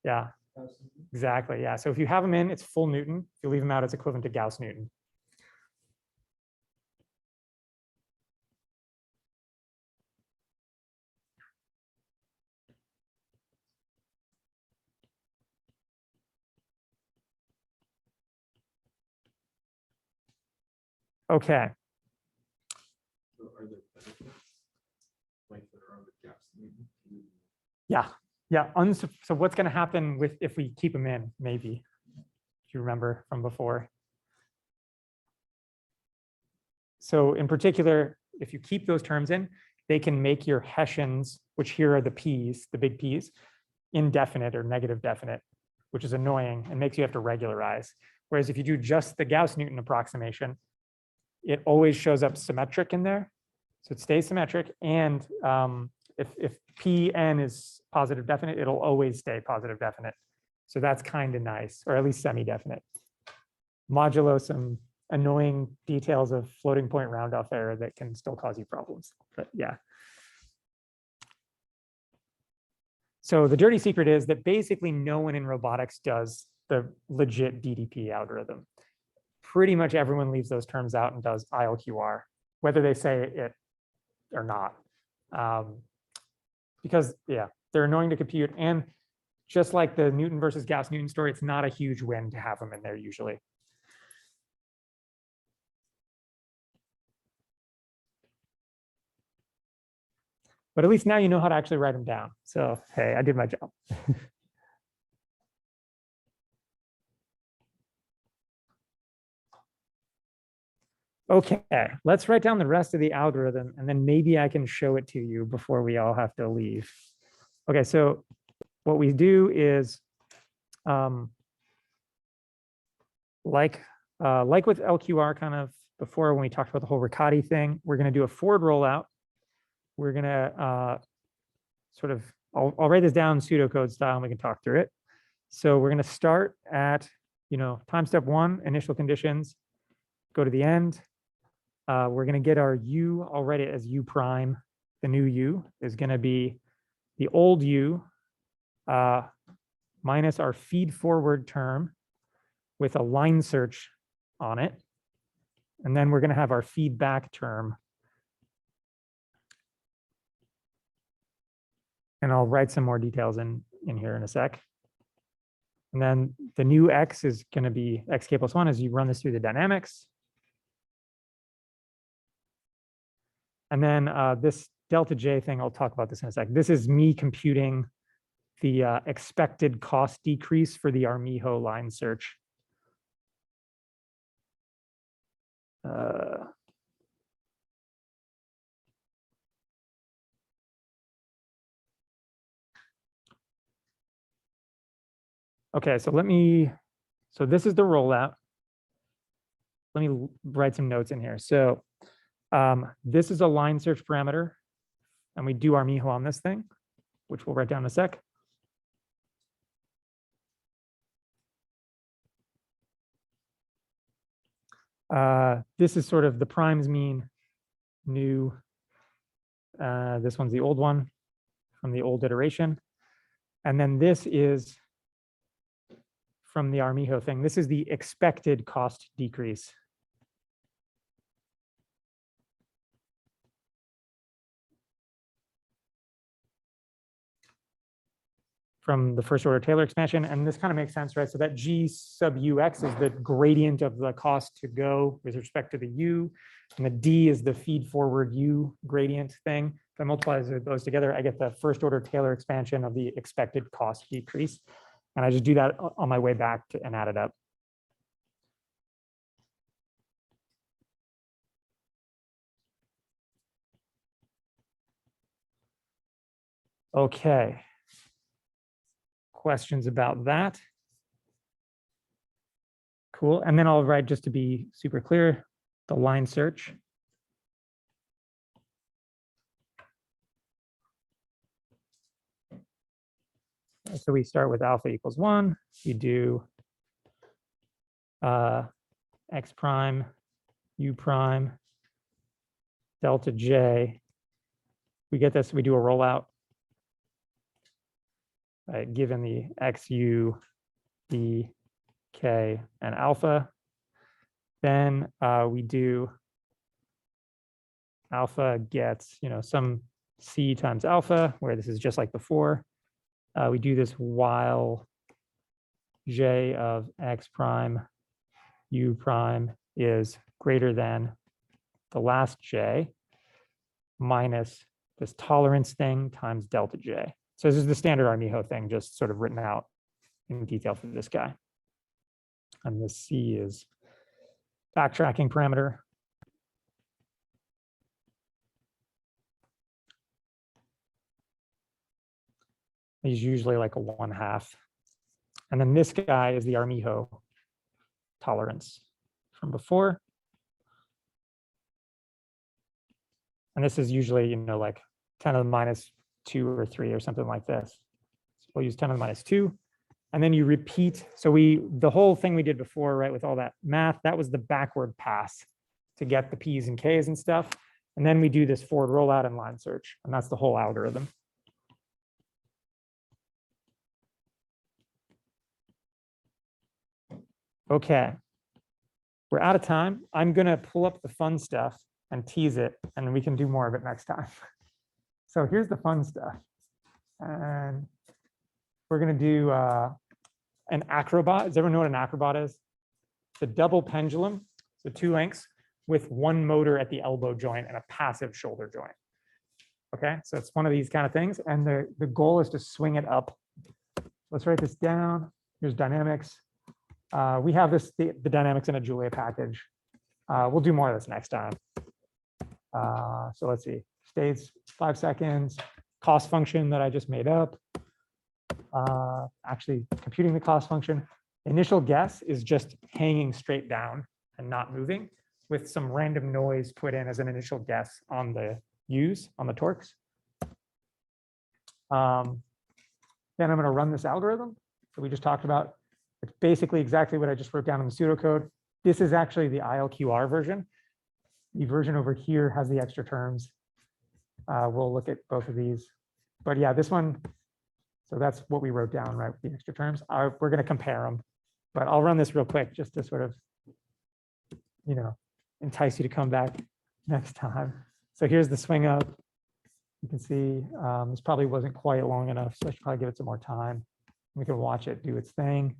Yeah, exactly. Yeah. So if you have them in, it's full Newton. If you leave them out, it's equivalent to Gauss Newton. Okay. So are there benefits like there are with gaps? Yeah. Yeah. So what's going to happen if we keep them in? Maybe, if you remember from before. So in particular, if you keep those terms in, they can make your Hessians, which here are the P's, the big P's, indefinite or negative definite, which is annoying and makes you have to regularize. Whereas if you do just the Gauss-Newton approximation, it always shows up symmetric in there. So it stays symmetric, and If Pn is positive definite, it'll always stay positive definite. So that's kind of nice, or at least semi-definite. Modulo some annoying details of floating point round-off error that can still cause you problems. But yeah. So the dirty secret is that basically no one in robotics does the legit DDP algorithm. Pretty much everyone leaves those terms out and does ILQR, whether they say it or not. Because yeah, they're annoying to compute. And just like the Newton versus Gauss-Newton story, it's not a huge win to have them in there usually. But at least now you know how to actually write them down. So hey, I did my job. Okay, let's write down the rest of the algorithm, and then maybe I can show it to you before we all have to leave. Okay, so what we do is, like with LQR kind of before when we talked about the whole Riccati thing, we're going to do a forward rollout. We're going to sort of, I'll write this down pseudocode style and we can talk through it. So we're going to start at, time step 1, initial conditions, go to the end. We're going to get our U, I'll write it as U prime. The new U is going to be the old U minus our feed forward term with a line search on it. And then we're going to have our feedback term. And I'll write some more details in here in a sec. And then the new X is going to be xk plus 1 as you run this through the dynamics. And then this delta J thing, I'll talk about this in a sec. This is me computing the expected cost decrease for the Armijo line search. Okay, so so this is the rollout. Let me write some notes in here. So this is a line search parameter, and we do Armijo on this thing, which we'll write down in a sec. This is sort of the primes mean new. This one's the old one from the old iteration. And then this is from the Armijo thing. This is the expected cost decrease. From the first order Taylor expansion. And this kind of makes sense, right? So that G sub UX is the gradient of the cost to go with respect to the U. And the D is the feed forward U gradient thing. If I multiply those together, I get the first order Taylor expansion of the expected cost decrease. And I just do that on my way back and add it up. Okay. Questions about that? Cool. And then I'll write, just to be super clear, the line search. So we start with alpha equals 1. We do x prime, u prime, delta j. We get this, we do a rollout, right, given the x, u, e, k, and alpha. Then we do alpha gets, some c times alpha, where this is just like before. We do this while j of x prime u prime is greater than the last j minus this tolerance thing times delta j. So this is the standard Armijo thing, just sort of written out in detail for this guy. And this c is backtracking parameter. He's usually like a 1/2. And then this guy is the Armijo tolerance from before. And this is usually, like 10 to the minus 2 or 3 or something like this. So we'll use 10 to the minus 2. And then you repeat. So the whole thing we did before, right, with all that math, that was the backward pass to get the P's and K's and stuff. And then we do this forward rollout and line search. And that's the whole algorithm. Okay. We're out of time. I'm going to pull up the fun stuff and tease it, and we can do more of it next time. So here's the fun stuff. And we're going to do an acrobat. Does everyone know what an acrobat is? It's a double pendulum, so 2 links with 1 motor at the elbow joint and a passive shoulder joint. Okay, so it's one of these kind of things. And the goal is to swing it up. Let's write this down. Here's dynamics. We have the dynamics in a Julia package. We'll do more of this next time. So let's see, states 5 seconds, cost function that I just made up. Actually computing the cost function. Initial guess is just hanging straight down and not moving with some random noise put in as an initial guess on the U's, on the torques. Then I'm going to run this algorithm that we just talked about. It's basically exactly what I just wrote down in the pseudocode. This is actually the ILQR version. The version over here has the extra terms. We'll look at both of these. But yeah, this one, so that's what we wrote down, right, with the extra terms. We're going to compare them. But I'll run this real quick just to sort of, you know, entice you to come back next time. So here's the swing up. You can see this probably wasn't quite long enough, so I should probably give it some more time. We can watch it do its thing.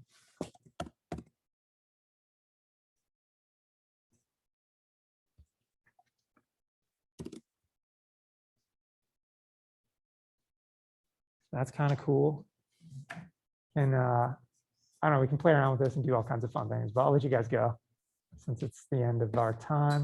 That's kind of cool. And I don't know, we can play around with this and do all kinds of fun things, but I'll let you guys go since it's the end of our time.